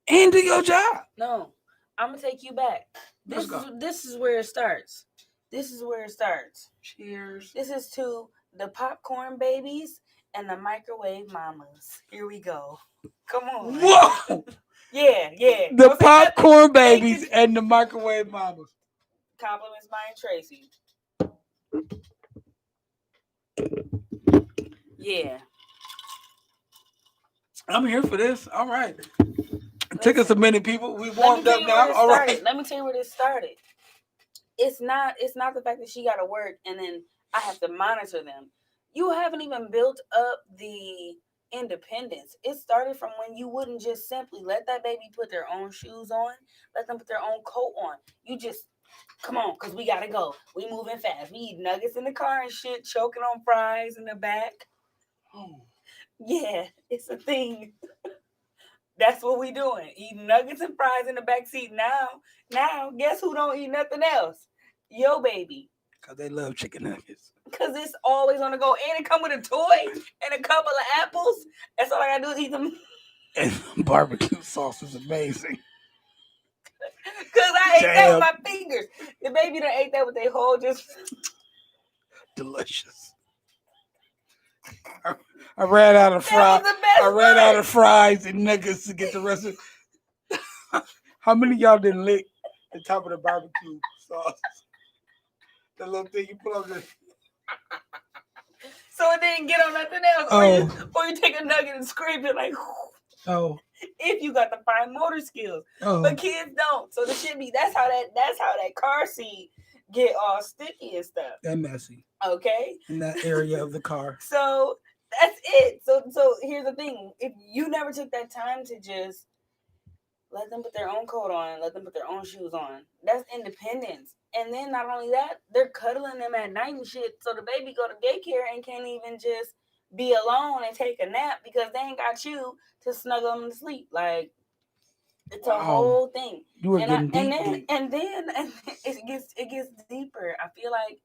and do your job. No, I'm gonna take you back. Let's This go. is this is where it starts. This is where it starts. Cheers. This is to the popcorn babies and the microwave mamas. Here we go. Come on. Whoa! Yeah, yeah. The Don't say nothing. popcorn Take babies the and the microwave mamas. compliments, mine Tracy. Yeah. I'm here for this. All right. It took us a Listen, minute, people. We let me warmed tell up you where now. this All started. right. Let me tell you where this started. It's not the fact that she got to work and then I have to monitor them. You haven't even built up the independence. It started from when you wouldn't just simply let that baby put their own shoes on, let them put their own coat on. You just come on, cause we gotta go. We moving fast. We eat nuggets in the car and shit, choking on fries in the back. Oh. Yeah, it's a thing. That's what we doing. Eating nuggets and fries in the back seat. Now, guess who don't eat nothing else? Yo baby. Because they love chicken nuggets. Cause it's always on the go. And it come with a toy and a couple of apples. That's all I gotta do is eat them. And barbecue sauce is amazing. Cause I ate that with Damn. my fingers. The baby done ate that with their whole just Delicious. I ran out of that was fry. the best I ran out part. of fries and nuggets to get the rest of. How many of y'all didn't lick the top of the barbecue sauce? The little thing you put on the. So it didn't get on nothing else. Or you take a nugget and scrape it like Oh. if you got the fine motor skills. Oh. But kids don't. So the shit be that's how that car seat get all sticky and stuff. That messy Okay? in that area of the car. So that's it. So here's the thing. If you never took that time to just let them put their own coat on, let them put their own shoes on, that's independence. And then not only that, they're cuddling them at night and shit. So the baby go to daycare and can't even just be alone and take a nap because they ain't got you to snuggle them to sleep. Like it's a Wow. whole thing. You were And I, getting and deep, then deep. and then and it gets deeper. I feel like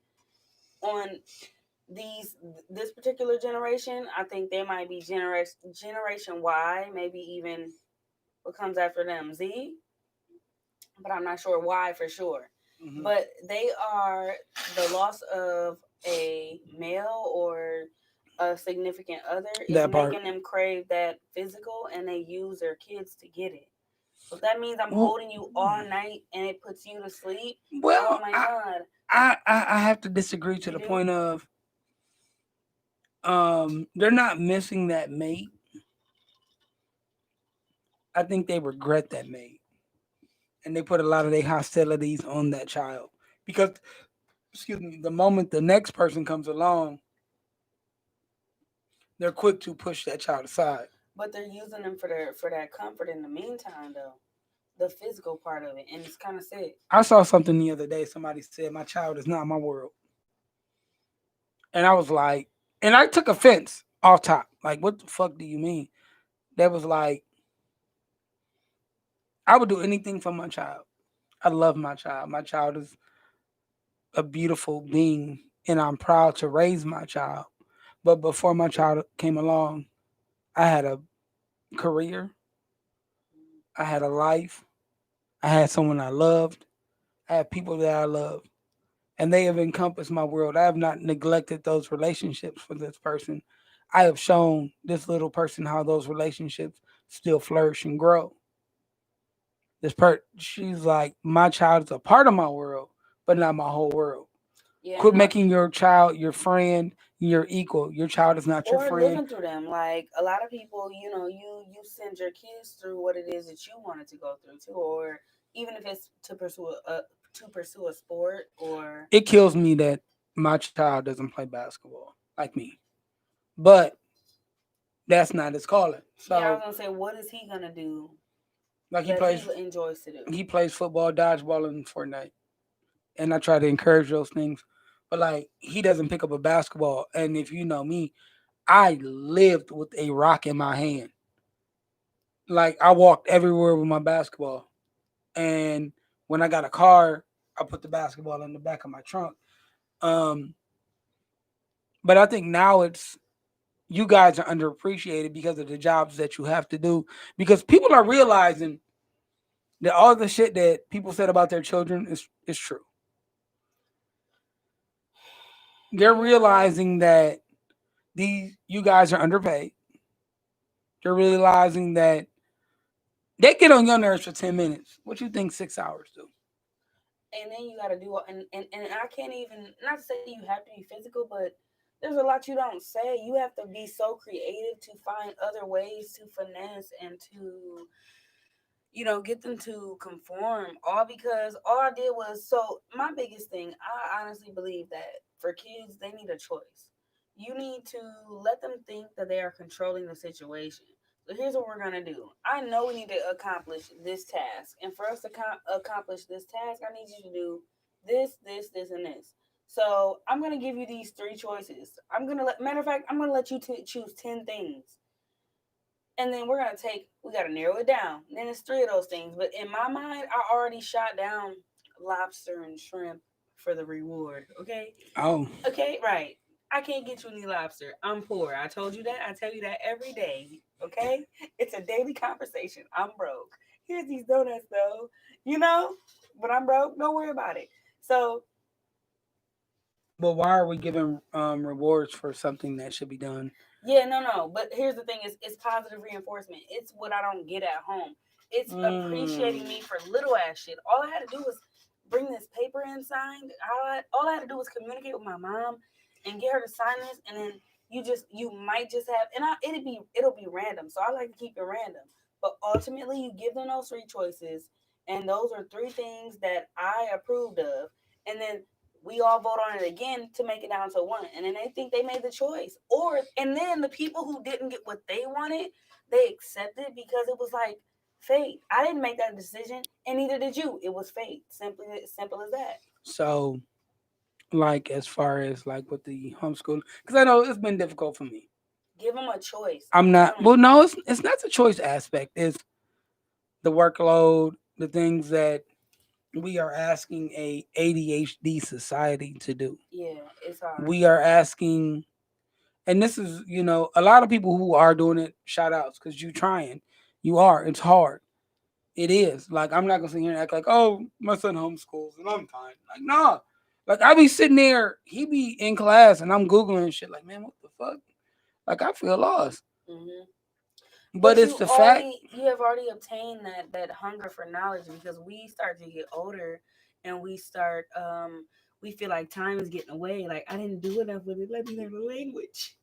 on these this particular generation, I think they might be generation Y, maybe even what comes after them, Z, but I'm not sure why for sure. Mm-hmm. But they are the loss of a male or a significant other is That part. making them crave that physical and they use their kids to get it. So that means I'm Well, holding you all night and it puts you to sleep. Oh well, my God. I have to disagree to You the do? point of they're not missing that mate. I think they regret that mate. And they put a lot of their hostilities on that child. Because excuse me, the moment the next person comes along, they're quick to push that child aside. But they're using them for that comfort in the meantime though. The physical part of it. And it's kind of sick. I saw something the other day. Somebody said, "My child is not my world," and I was like, and I took offense off top. Like, what the fuck do you mean? That was like, I would do anything for my child. I love my child. My child is a beautiful being, and I'm proud to raise my child. But before my child came along, I had a career. I had a life. I had someone I loved. I had people that I loved. And they have encompassed my world. I have not neglected those relationships for this person. I have shown this little person how those relationships still flourish and grow. She's like, my child is a part of my world, but not my whole world. Yeah, Quit no. making your child your friend, your equal. Your child is not your Or friend. living through them. Like a lot of people, you send your kids through what it is that you wanted to go through too, or even if it's to pursue a sport or It kills me that my child doesn't play basketball like me. But that's not his calling. yeah, I So was gonna say, what is he gonna do like that he enjoys to do? he plays football, dodgeball, and Fortnite. And I try to encourage those things. But like he doesn't pick up a basketball. And if you know me, I lived with a rock in my hand. Like I walked everywhere with my basketball. And when I got a car, I put the basketball in the back of my trunk. Um, but I think now it's you guys are underappreciated because of the jobs that you have to do. Because people are realizing that all the shit that people said about their children is true. They're Yeah. realizing that these you guys are underpaid. They're realizing that they get on your nerves for 10 minutes. What you think 6 hours do? And then you got to do and I can't even, not to say you have to be physical, but there's a lot you don't say. You have to be so creative to find other ways to finesse and to get them to conform, all because all I did was, so my biggest thing, I honestly believe that for kids they need a choice. You need to let them think that they are controlling the situation. So here's what we're going to do. I know we need to accomplish this task, and for us to accomplish this task, I need you to do this and this. So I'm going to give you these three choices. Matter of fact, I'm going to let you choose 10 things, and then we gotta narrow it down. And then it's three of those things. But in my mind, I already shot down lobster and shrimp for the reward. Okay? Oh, Okay, right. I can't get you any lobster. I'm poor. I told you that. I tell you that every day. Okay? It's a daily conversation. I'm broke. Here's these donuts though. You know? But I'm broke. Don't worry about it. So but why are we giving rewards for something that should be done? yeah, no. But here's the thing: it's positive reinforcement. It's what I don't get at home. It's appreciating Mm. me for little ass shit. All I had to do was bring this paper in signed. All I had to do was communicate with my mom and get her to sign this, and then you might just have, and it'll be random. So I like to keep it random. But ultimately, you give them those three choices, and those are three things that I approved of, and then we all vote on it again to make it down to one, and then they think they made the choice, and then the people who didn't get what they wanted, they accepted because it was like fate. I didn't make that decision, and neither did you. It was fate. Simply simple as that. So, like, as far as like with the homeschool, because I know it's been difficult for me. Give them a choice. I'm I'm not. telling Well, you. no, it's not the choice aspect. It's the workload, the things that we are asking a ADHD society to do. Yeah, it's hard. We are asking, and this is a lot of people who are doing it. Shout outs because you trying. You are. It's hard. It is. Like I'm not gonna sit here and act like, oh, my son homeschools and I'm fine. Like, nah. Like I be sitting there, he be in class and I'm Googling shit like, man, what the fuck? Like I feel lost. Hmm. But But it's the fact you have already obtained that hunger for knowledge, because we start to get older, and we feel like time is getting away. Like, I didn't do enough with it. Let me learn the language.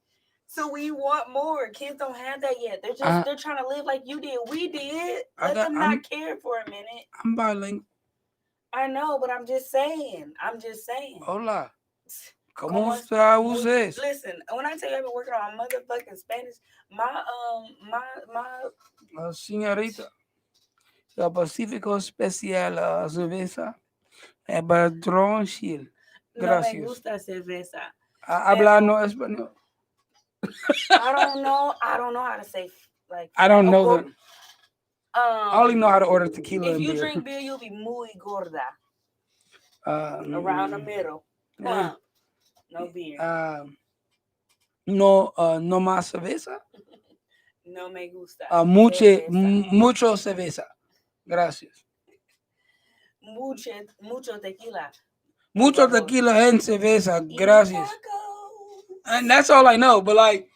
So we want more. Kids don't have that yet. I They're trying to live like you did. We did. I Let got them not care for a minute. I'm bilingual. I know, but I'm just saying. I'm just saying. Hola. Come ¿Cómo on. está ustedes? Listen, when I tell you I've been working on motherfucking Spanish, my Señorita, el Pacífico Especial cerveza, el Padrón Shield. no me Gracias. gusta cerveza. Hablando Pero español. I don't know how to say like I fat. don't Oh, know the. I only know how to order tequila if and you beer. drink beer, you'll be muy gorda around the Um, middle. eh, Plump. No beer. um, no, no más cerveza. No me gusta Mucho, cerveza. mucho cerveza. Gracias. Mucho tequila, por Mucho favor. tequila and cerveza. Y Gracias. And tacos. that's all I know. But like,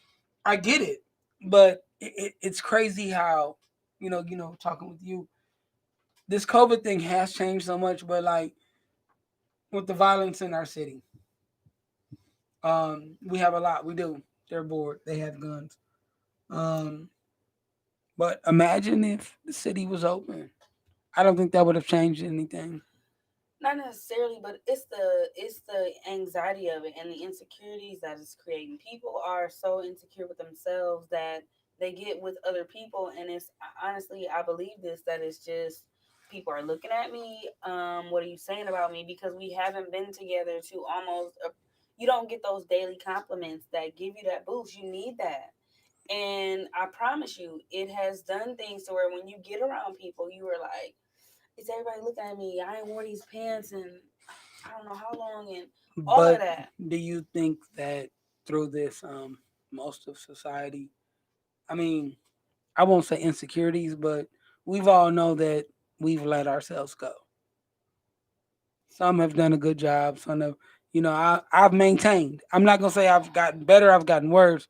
I get it. But it's crazy how talking with you, this COVID thing has changed so much. But like with the violence in our city, we have a lot. We do. They're bored. They have guns. Um, but imagine if the city was open. I don't think that would have changed anything. Not necessarily, but it's the anxiety of it and the insecurities that it's creating. People are so insecure with themselves that they get with other people, and it's honestly, I believe this, that it's just people are looking at me. What are you saying about me? Because we haven't been together to almost. You don't get those daily compliments that give you that boost. You need that. And I promise you, it has done things to where when you get around people, you are like, is everybody looking at me? I ain't wore these pants and I don't know how long and all of But that. do you think that through this, most of society, I mean, I won't say insecurities, but we've all know that we've let ourselves go. Some have done a good job. Some have, I've maintained. I'm not gonna say I've gotten better. I've gotten worse,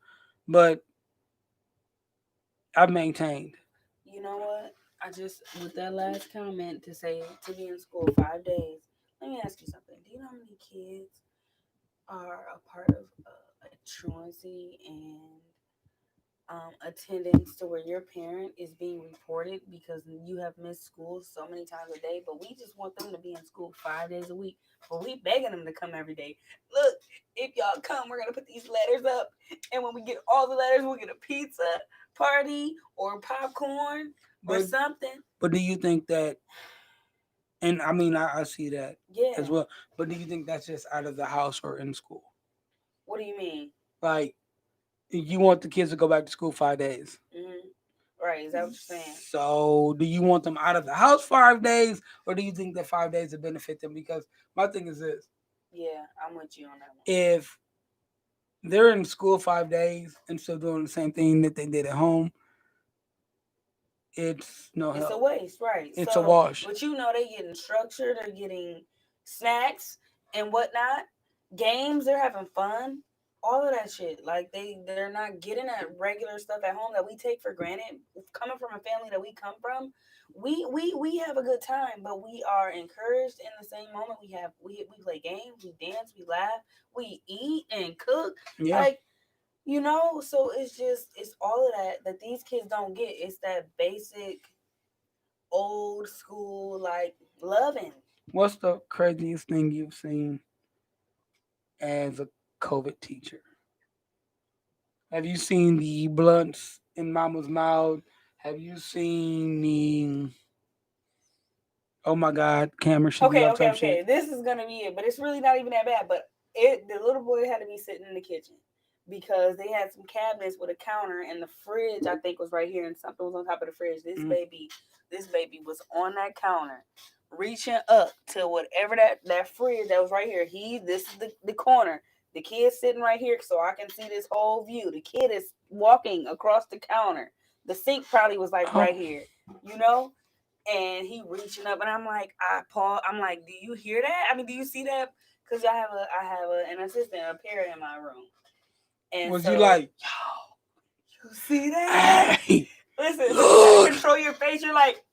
but I've maintained. You know what? I just, with that last comment to say to be in school 5 days, let me ask you something. Do you know how many kids are a part of a truancy and attendance to where your parent is being reported because you have missed school so many times a day, but we just want them to be in school 5 days a week. But we begging them to come every day. Look, if y'all come, we're gonna put these letters up, and when we get all the letters, we'll get a pizza party or popcorn or But something. but do you think that? And I mean, I see that as Yeah. well. But do you think that's just out of the house or in school? What do you mean? Like, you want the kids to go back to school 5 days. Hmm. Right? Is that what you're saying? So, do you want them out of the house 5 days, or do you think that 5 days would benefit them? Because my thing is this: Yeah, I'm with you on that one. if they're in school 5 days and still doing the same thing that they did at home, it's no It's a help. waste, right? It's a So, wash. but you know, they getting structure, they're getting snacks and whatnot, games, they're having fun, all of that shit. Like they're not getting that regular stuff at home that we take for granted. Coming from a family that we come from, we have a good time, but we are encouraged in the same moment. We play games, we dance, we laugh, we eat and cook, Yeah. like so it's all of that these kids don't get. It's that basic old school like loving. What's the craziest thing you've seen as a COVID teacher? Have you seen the blunts in Mama's mouth? Have you seen the oh my God, camera should be Okay, up okay, type shit? okay. This is gonna be it, but it's really not even that bad. But the little boy had to be sitting in the kitchen because they had some cabinets with a counter, and the fridge I think was right here, and something was on top of the fridge. Mm. This baby was on that counter, reaching up to whatever that fridge that was right here. This is the corner. The kid's sitting right here, so I can see this whole view. The kid is walking across the counter. The sink probably was like Oh, right here, you know and he reaching up, and I'm like, I'm like, do you hear that? I mean, do you see that? Because an assistant, a parent in my room, and was you so like, you see that? hey, Listen, so you gotta look? control your face. You're like,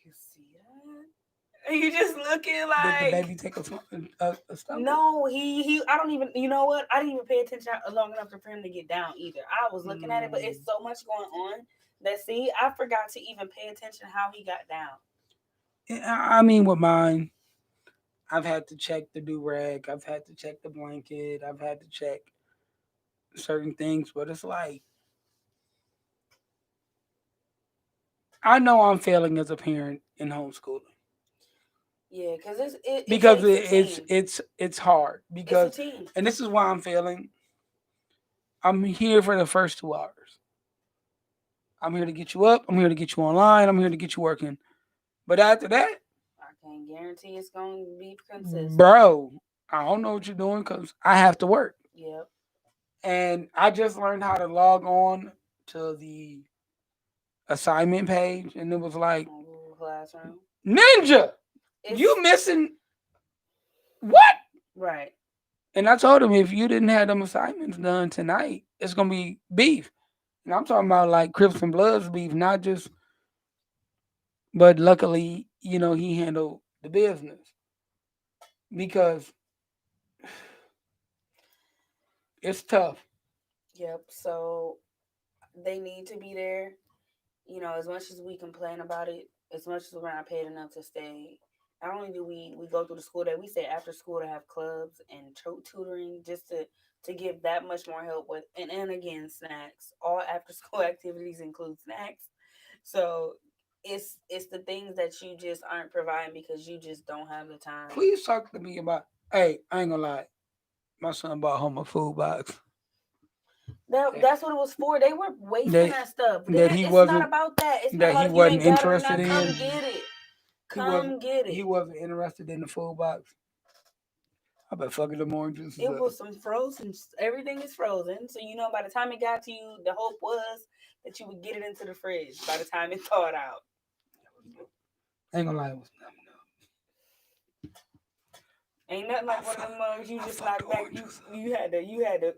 you see that? And you just looking Did the like, baby take a stumble? no, he. I don't even. You know what? I didn't even pay attention long enough for him to get down either. I was looking at it, but Mm. it's so much going on that see, I forgot to even pay attention how he got down. I mean, with mine, I've had to check the do rag, I've had to check the blanket, I've had to check certain things, but it's like I know I'm failing as a parent in homeschooling Yeah, because it because takes a it's team. it's hard It's a because, team. and this is why I'm failing. I'm here for the first 2 hours. I'm here to get you up. I'm here to get you online. I'm here to get you working. But after that, I can't guarantee it's going to be consistent. bro, I don't know what you're doing because I have to work. Yep. And I just learned how to log on to the assignment page, and it was like, Ooh, classroom. Ninja, It's you missing what? right. And I told him if you didn't have them assignments done tonight, it's gonna be beef. And I'm talking about like Crips and Bloods beef, not just. But luckily, he handled the business because it's tough. Yep. So they need to be there. As much as we complain about it, as much as we're not paid enough to stay, not only do we go through the school day, we say after school to have clubs and tutoring just to give that much more help with, and again, snacks. All after school activities include snacks. So it's the things that you just aren't providing because you just don't have the time. Please talk to me about. Hey, I ain't gonna lie. My son bought home a food box That's what it was for. They were wasting that that stuff. that he It's not wasn't about that. It's not that about he if you wasn't ain't got it or interested not. in. Come get it. He wasn't Come get he it. wasn't interested in the food box. I bet fucking the orange juices It up. was some frozen. Everything is frozen. So by the time it got to you, the hope was that you would get it into the fridge by the time it thawed out. I ain't gonna lie, it was Ain't nothing I like one of fuck, them mugs you I just fuck the knocked back. orange You juice up. you had to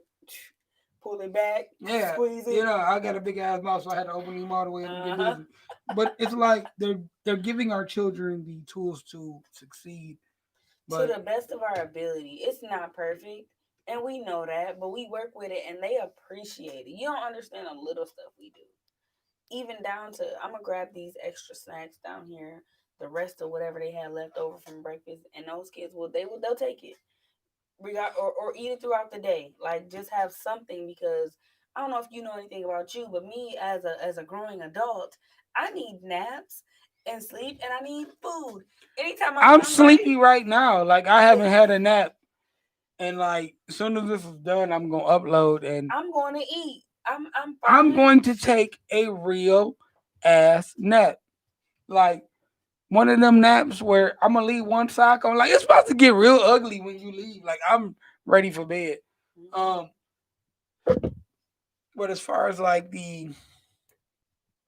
pull it back, Yeah, squeeze it. I got a big ass mouth, so I had to open him all the way up and get Uh huh. busy. But it's like they're giving our children the tools to succeed. To But the best of our ability. It's not perfect, and we know that, but we work with it, and they appreciate it. You don't understand the little stuff we do, even down to I'm gonna grab these extra snacks down here, the rest of whatever they had left over from breakfast, and those kids they'll take it, or eat it throughout the day. Like just have something because I don't know if you know anything about you, but me as a growing adult, I need naps and sleep, and I need food. Anytime I'm I'm hungry, sleepy right now. Like I haven't had a nap, and like as soon as this is done, I'm gonna upload, and I'm going to eat. I'm I'm fine. going to take a real ass nap. Like one of them naps where I'm gonna leave one sock on. Like it's about to get real ugly when you leave. Like I'm ready for bed. Mhm. Um, but as far as like the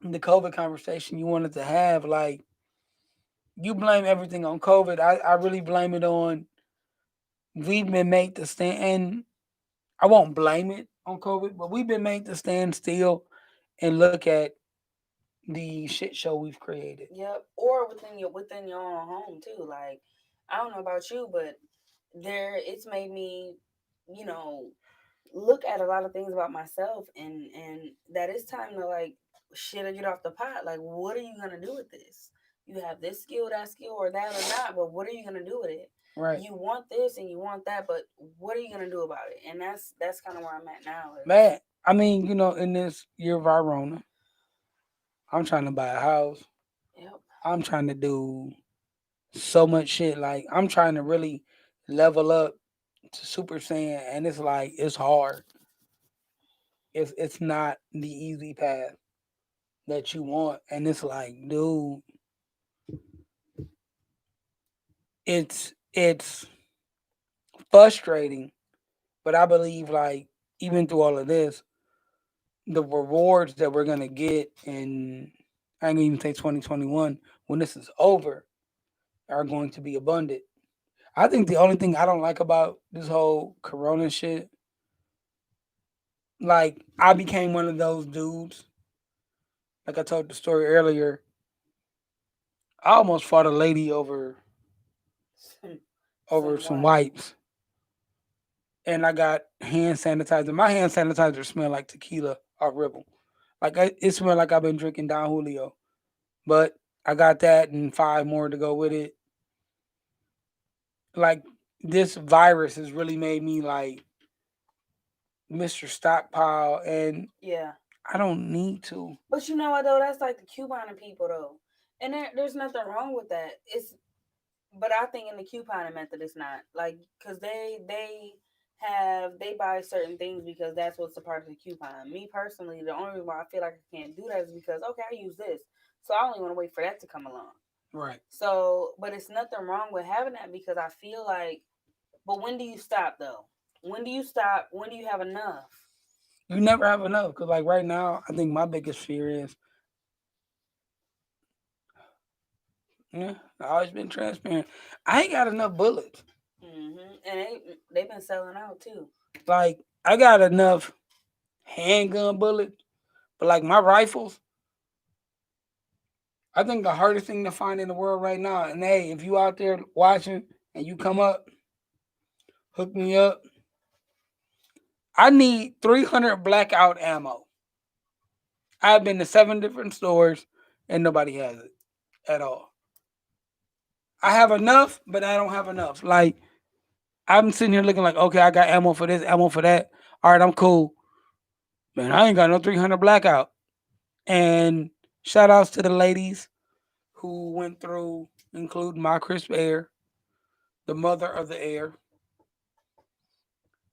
COVID conversation you wanted to have, like you blame everything on COVID. I really blame it on we've been made to stand. And I won't blame it on COVID, but we've been made to stand still and look at the shit show we've created. Yep. Or within your own home too. Like I don't know about you, but it's made me, you know, look at a lot of things about myself, and that it's time to like shit or get off the pot. Like what are you gonna do with this? You have this skill, that skill, or that or not, but what are you gonna do with it? Right. You want this and you want that, but what are you gonna do about it? And that's kind of where I'm at now. Is Man, I mean, in this year of our Rona, I'm trying to buy a house. yep. I'm trying to do so much shit. Like I'm trying to really level up to Super Saiyan, and it's like it's hard. It's not the easy path that you want, and it's like, dude, it's frustrating. But I believe like even through all of this, the rewards that we're gonna get in I ain't gonna even say 2021 when this is over are going to be abundant. I think the only thing I don't like about this whole Corona shit, like I became one of those dudes. Like I told the story earlier, I almost fought a lady some over some some wife. wipes, and I got hand sanitizer. My hand sanitizer smelled like tequila or Ribble. Like it smelled like I've been drinking Don Julio. But I got that and five more to go with it. Like this virus has really made me like Mr. Stockpile, and Yeah. I don't need to. But you know what though? That's like the couponing people though, and there's nothing wrong with that. But I think in the couponing method, it's not like because they buy certain things because that's what's a part of the coupon. Me personally, the only reason why I feel like I can't do that is because okay, I use this, so I only want to wait for that to come along. Right. So, but it's nothing wrong with having that because I feel like, but when do you stop though? When do you stop? When do you have enough? You never have enough because, like, right now, I think my biggest fear is Yeah, I always been transparent. I ain't got enough bullets. And they've been selling out too. Like I got enough handgun bullets, but like my rifles, I think the hardest thing to find in the world right now. And hey, if you out there watching and you come up, hook me up. I need 300 blackout ammo. I've been to 7 different stores and nobody has it at all. I have enough, but I don't have enough. Like I'm sitting here looking like, okay, I got ammo for this, ammo for that. All right, I'm cool. Man, I ain't got no 300 blackout. And shout outs to the ladies who went through, including my crisp air, the mother of the air,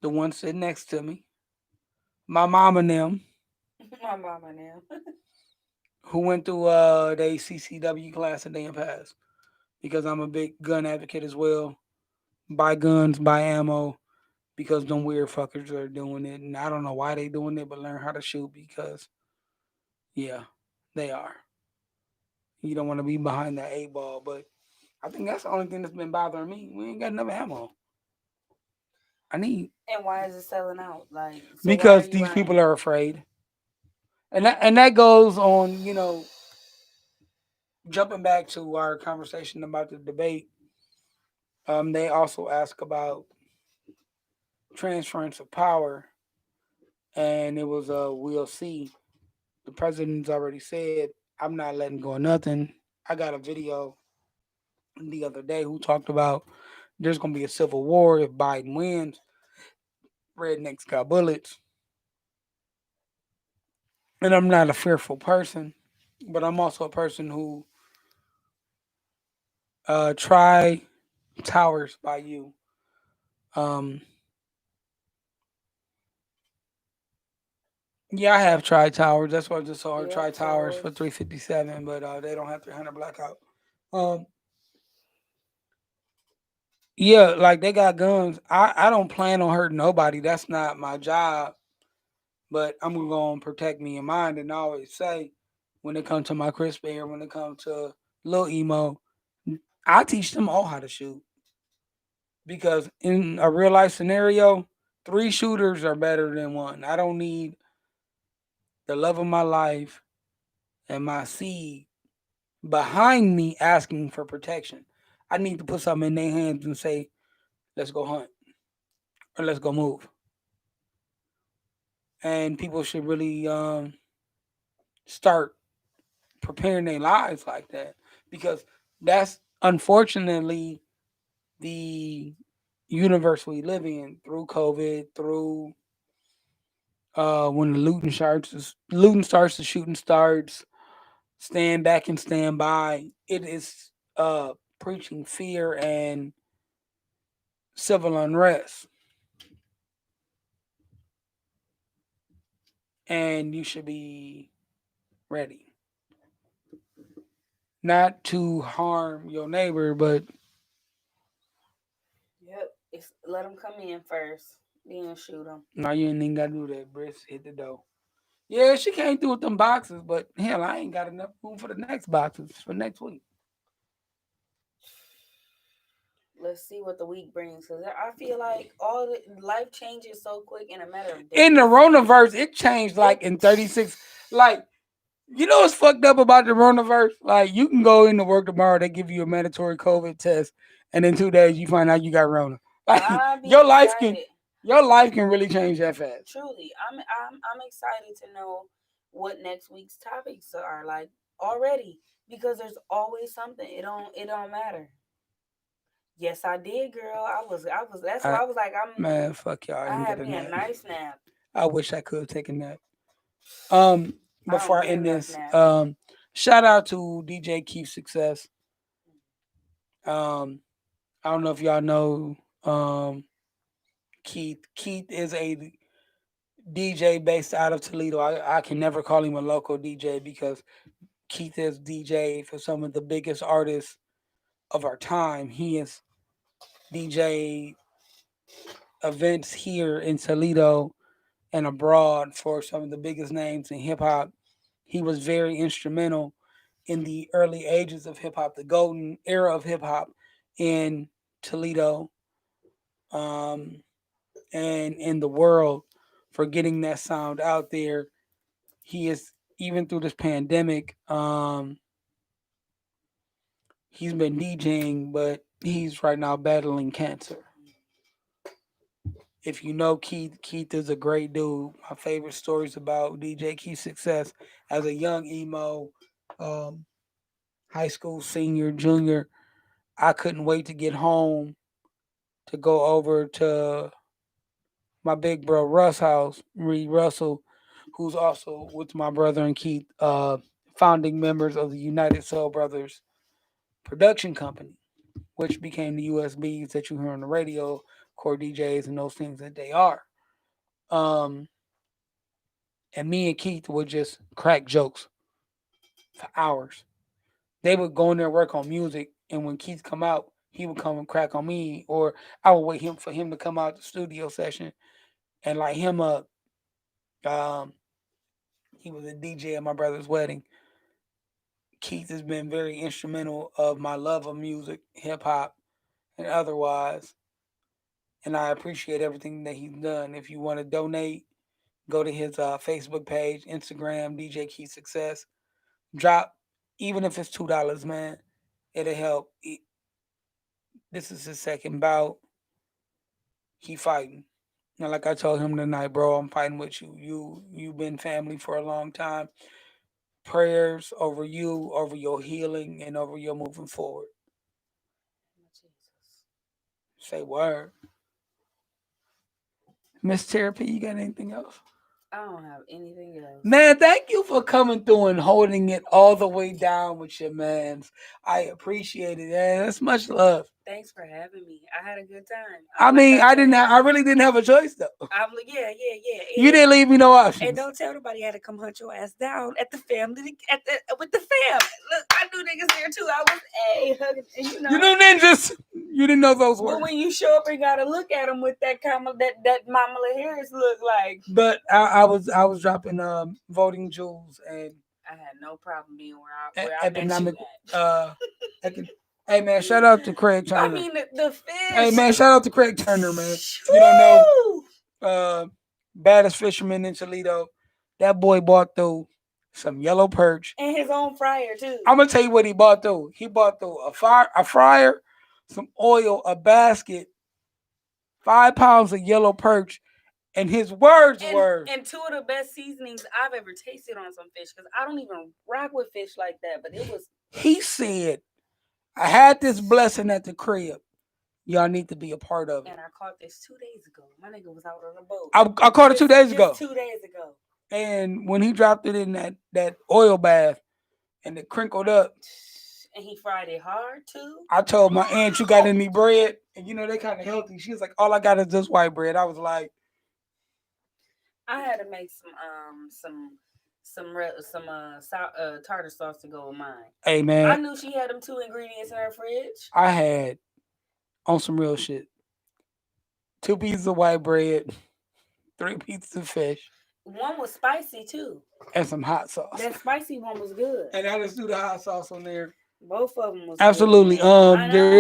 the one sitting next to me, my mom and them, My mama now. who went through the CCW class and they passed. Because I'm a big gun advocate as well. Buy guns, buy ammo, because them weird fuckers are doing it. And I don't know why they doing it, but learn how to shoot because, yeah, they are. You don't want to be behind that 8 ball, but I think that's the only thing that's been bothering me. We ain't got enough ammo. I need And why is it selling out? Like, so why are because you these buying people it? are afraid, and that goes on. Jumping back to our conversation about the debate. They also ask about transference of power, and it was we'll see. The president's already said, "I'm not letting go of nothing." I got a video the other day who talked about there's gonna be a civil war if Biden wins. Rednecks got bullets, and I'm not a fearful person, but I'm also a person who try towers by you. Um, yeah, I have tried towers. That's why I just saw her try Yep, towers for towers. 357, but they don't have 300 blackout. Um, yeah, like they got guns. I don't plan on hurting nobody. That's not my job. But I'm gonna protect me in mind, and I always say, when it comes to my crisp air, when it comes to Lil Emo, I teach them all how to shoot because in a real life scenario, 3 shooters are better than one. I don't need the love of my life and my seed behind me asking for protection. I need to put something in their hands and say, let's go hunt or let's go move. And people should really start preparing their lives like that because that's unfortunately the universe we live in through COVID, through when the looting starts, the shooting starts, stand back and stand by. It is preaching fear and civil unrest, and you should be ready not to harm your neighbor, but Yep. It's let them come in first, then shoot them. no, you ain't even gotta do that. Briss hit the door. Yeah, she came through with them boxes, but hell, I ain't got enough room for the next boxes for next week. Let's see what the week brings. Cause I feel like all the life changes so quick in a matter of In the days. Ronaverse, it changed It like in 36. Like, you know what's fucked up about the Ronaverse? Like, you can go into work tomorrow, they give you a mandatory COVID test, and in 2 days you find out you got Rona. Like, I be your life can excited. your life can really change that fast. Truly, I'm excited to know what next week's topics are like already because there's always something. It don't matter. Yes, I did, girl. I was. That's why I I was like, Man, fuck y'all, I I didn't had get a me a nap. nice nap. I wish I could have taken that. Um, I don't Before I get end enough this, naps. shout out to DJ Keith Success. Um, I don't know if y'all know Keith. Keith is a DJ based out of Toledo. I can never call him a local DJ because Keith is DJ for some of the biggest artists of our time. He is DJ events here in Toledo and abroad for some of the biggest names in hip hop. He was very instrumental in the early ages of hip hop, the golden era of hip hop in Toledo, um, and in the world for getting that sound out there. He is even through this pandemic. He's been DJing, but he's right now battling cancer. If you know Keith, Keith is a great dude. My favorite stories about DJ Keith's success as a young emo, um, high school senior, junior. I couldn't wait to get home to go over to my big bro Russ' house, Reed Russell, who's also with my brother and Keith, founding members of the United Soul Brothers production company, which became the USBs that you hear on the radio, core DJs, and those things that they are. Um, and me and Keith would just crack jokes for hours. They would go in there and work on music, and when Keith come out, he would come and crack on me, or I would wait him for him to come out the studio session and light him up. Um, he was a DJ at my brother's wedding. Keith has been very instrumental of my love of music, hip hop, and otherwise, and I appreciate everything that he's done. If you want to donate, go to his Facebook page, Instagram, DJ Keith Success. Drop, even if it's $2, man. It'll help. This is his second bout. He fighting. And like I told him tonight, bro, I'm fighting with you. You've been family for a long time. Prayers over you, over your healing, and over your moving forward. Jesus. Say word. Miss Therapy, you got anything else? I don't have anything else. Man, thank you for coming through and holding it all the way down with your mans. I appreciate it, man. That's much love. Thanks for having me. I had a good time. I Like mean, I I told, didn't. I really didn't have a choice though. I'm like, yeah, yeah, yeah. You didn't leave me no And options. don't tell nobody I had to come hunt your ass down at the family at the with the fam. Look, I knew niggas there too. I was hugging, and You knew ninjas. You didn't know those But words. when you show up and gotta look at them with that that Mama Harris look like, But I was dropping voting jewels and I had no problem being where I met economic you at. econ- hey man, shout out to Craig I Turner. mean the fish. Hey man, shout out to Craig Turner, man. You don't know baddest fisherman in Toledo. That boy bought through some yellow perch. And his own fryer too. I'm gonna tell you what he bought through. He bought through a fryer, some oil, a basket, 5 pounds of yellow perch, and his words were and two of the best seasonings I've ever tasted on some fish because I don't even rock with fish like that. But it was. He said, "I had this blessing at the crib. Y'all need to be a part of it." And I caught this 2 days ago. My nigga was out on a boat. I caught it 2 days ago. 2 days ago. And when he dropped it in that oil bath and it crinkled up, and he fried it hard too. I told my aunt, "You got any bread?" And you know they kind of healthy. She was like, "All I got is this white bread." I was like, I had to make some tartar sauce to go with mine. "Hey man, I knew she had them 2 ingredients in her fridge. I had on some real shit. 2 pieces of white bread, 3 pieces of fish, One was spicy too, and some hot sauce. That spicy one was good. And I just threw the hot sauce on there. Both of them was absolutely. Good, There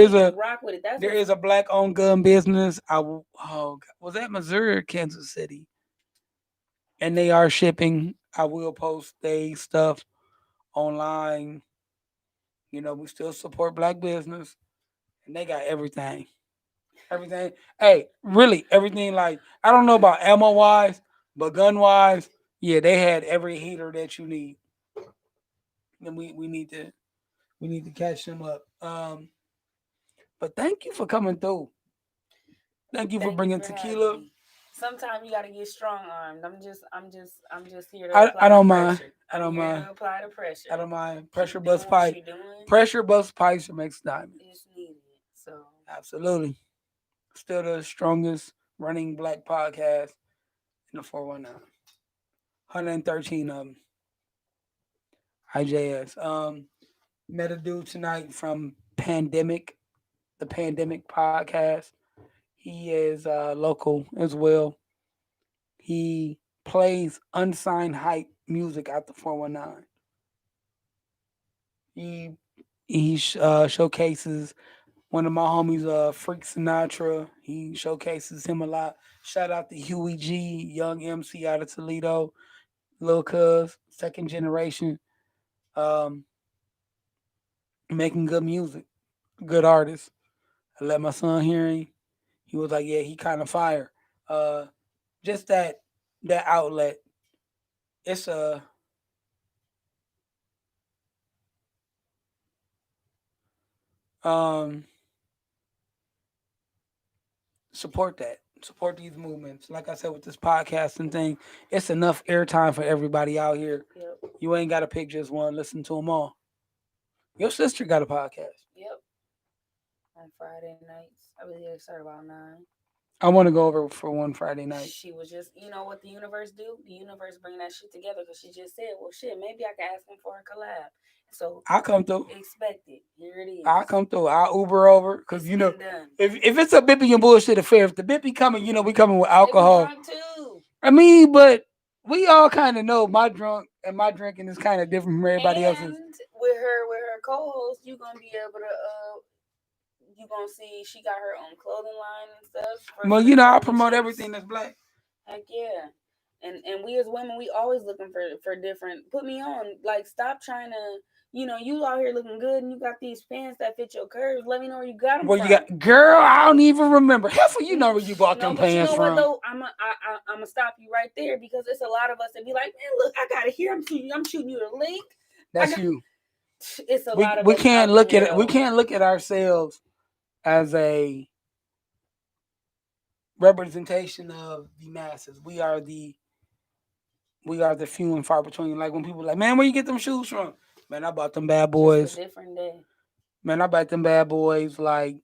is a black owned gun business. Was that Missouri or Kansas City? And they are shipping. I will post their stuff online. You know, we still support black business, and they got everything. Everything. Hey, really, everything. Like I don't know about ammo wise, but gun wise, yeah, they had every heater that you need. And we need to catch them up. But thank you for coming through. Thank you for bringing tequila. Sometimes you gotta get strong armed. I'm just here to I don't mind. pressure. I don't mind. Apply the pressure. I don't mind. Pressure bust pipe. Pressure bust pipes makes diamonds. It's needed. So absolutely. Still the strongest running black podcast in the 419. 113 of them. IJS. Met a dude tonight from the Pandemic podcast. He is local as well. He plays unsigned hype music out the 419. He showcases one of my homies, Freak Sinatra. He showcases him a lot. Shout out to Huey G, young MC out of Toledo, Lil Cuz, second generation, um, making good music, good artist. I let my son hear him. He was like, "Yeah, he kind of fire." Uh, just that outlet. It's a um support that. Support these movements. Like I said with this podcasting thing, it's enough airtime for everybody out here. Yep. You ain't got to pick just one. Listen to them all. Your sister got a podcast. Yep. On Friday nights. I believe they start about 9. I want to go over for one Friday night. She was just, you know what the universe do? The universe bring that shit together because she just said, well, shit, maybe I can ask him for a collab. So I'll come through. expect it. Here it I'll is. come through. I'll Uber over because It's you know been done. if it's a Bippy and bullshit affair, if the Bippy coming, we coming with They be alcohol. drunk too. I mean, but we all kind of know my drunk and my drinking is kind of different from everybody else's. And with her co-host, you gonna be able to you gonna see she got her own clothing line and stuff Well, for the I curvy promote chicks. everything that's black. Heck yeah. And we as women, we always looking for different. Put me on. Like, stop trying to. You know, you out here looking good, and you got these pants that fit your curves. Let me know where you got them Well, you from. got girl. I don't even remember. Heifer, you know where you bought No, them but you pants know what from. though? I'm gonna stop you right there because it's a lot of us that be like, man, look, I got it here. I'm shooting you the link. I That's got. you. It's a We lot of we us can't out look here at it. We though. can't look at ourselves as a representation of the masses. We are the few and far between. Like when people are like, man, where you get them shoes from? Man, I bought them bad Just a boys. different day. Man, I bought them bad boys like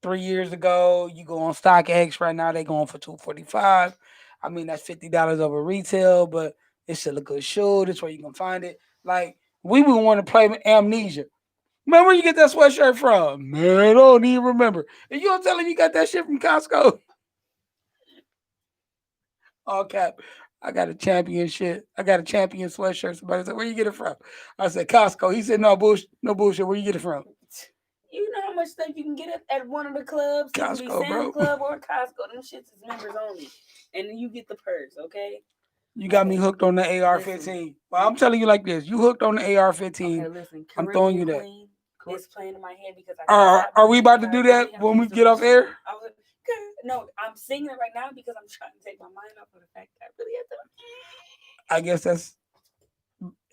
3 years ago. You go on StockX right now, they going for $245. I mean, that's $50 over retail, but it's still a good shoe. That's where you can find it. Like we would want to play amnesia. Man, where you get that sweatshirt from? Man, I don't even remember. And you don't tell him you got that shit from Costco. All cap. I got a champion shit. I got a champion sweatshirt. Somebody said, where you get it from? I said, Costco. He said, no bullshit. No bullshit. Where you get it from? You know how much stuff you can get at one of the clubs? It can be Costco, Sam's bro. Club or Costco. Them shits is members only. And then you get the purse, okay? You got me Okay. hooked on the Listen. AR-15. Well, I'm telling you like this. You hooked on the Okay, AR-15. listen. I'm throwing Caribbean you that. Queen is playing in my head because I can't Are, stop are we breathing about because to I do really that have when we music get on off shit. air? I was no, I'm singing it right now because I'm trying to take my mind off of the fact that I really have to. I guess that's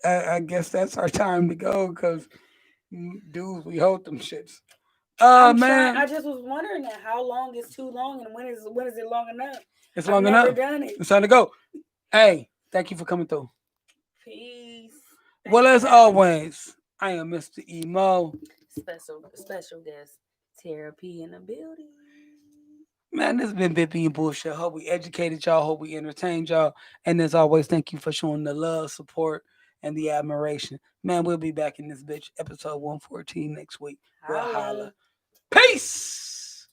I guess that's our time to go because dudes, we hold them shits. I'm trying. Man, I just was wondering that how long is too long and when is it long enough? it's I've long never enough. done it. It's time to go. Hey, thank you for coming through. Peace. Thank Well, you for as having me. always, I am Mr. Emo. Special guest therapy in the building. Man, this has been Bippy and Bullshit. Hope we educated y'all. Hope we entertained y'all. And as always, thank you for showing the love, support, and the admiration. Man, we'll be back in this bitch, episode 114 next week. We'll Holla. holla. Peace.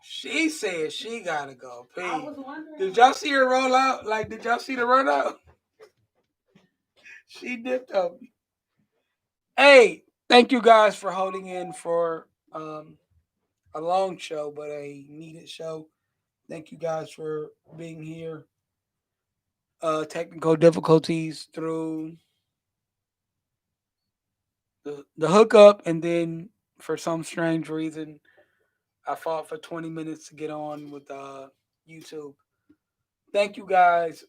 She said she gotta go I pee. was wondering. Did y'all see her roll out? Like, did y'all see the run out? She dipped up. Hey, thank you guys for holding in for a long show, but a needed show. Thank you guys for being here. Technical difficulties through the hookup, and then for some strange reason, I fought for 20 minutes to get on with YouTube. Thank you guys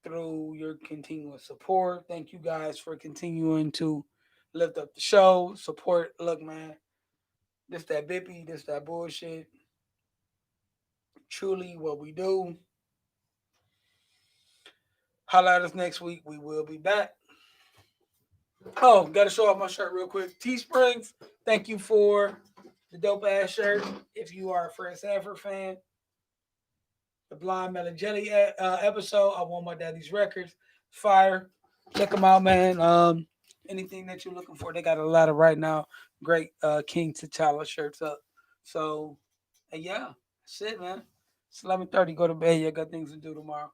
through your continuous support. Thank you guys for continuing to lift up the show, support. Look, man, this that Bippy, this that bullshit. Truly, what we do. Holla at us next week. We will be back. Oh, got to show off my shirt real quick. Teesprings, thank you for the dope ass shirt. If you are a Fred Sanford fan, the Blind Melon Jelly episode, I want my daddy's records. Fire. Check them out, man. Anything that you're looking for, they got a lot of right now. Great King T'Challa shirts up. So, yeah, that's it, man. It's 11:30. Go to bed. You got things to do tomorrow.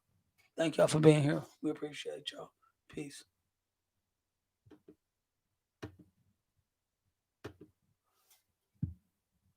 Thank y'all for being here. We appreciate y'all. Peace.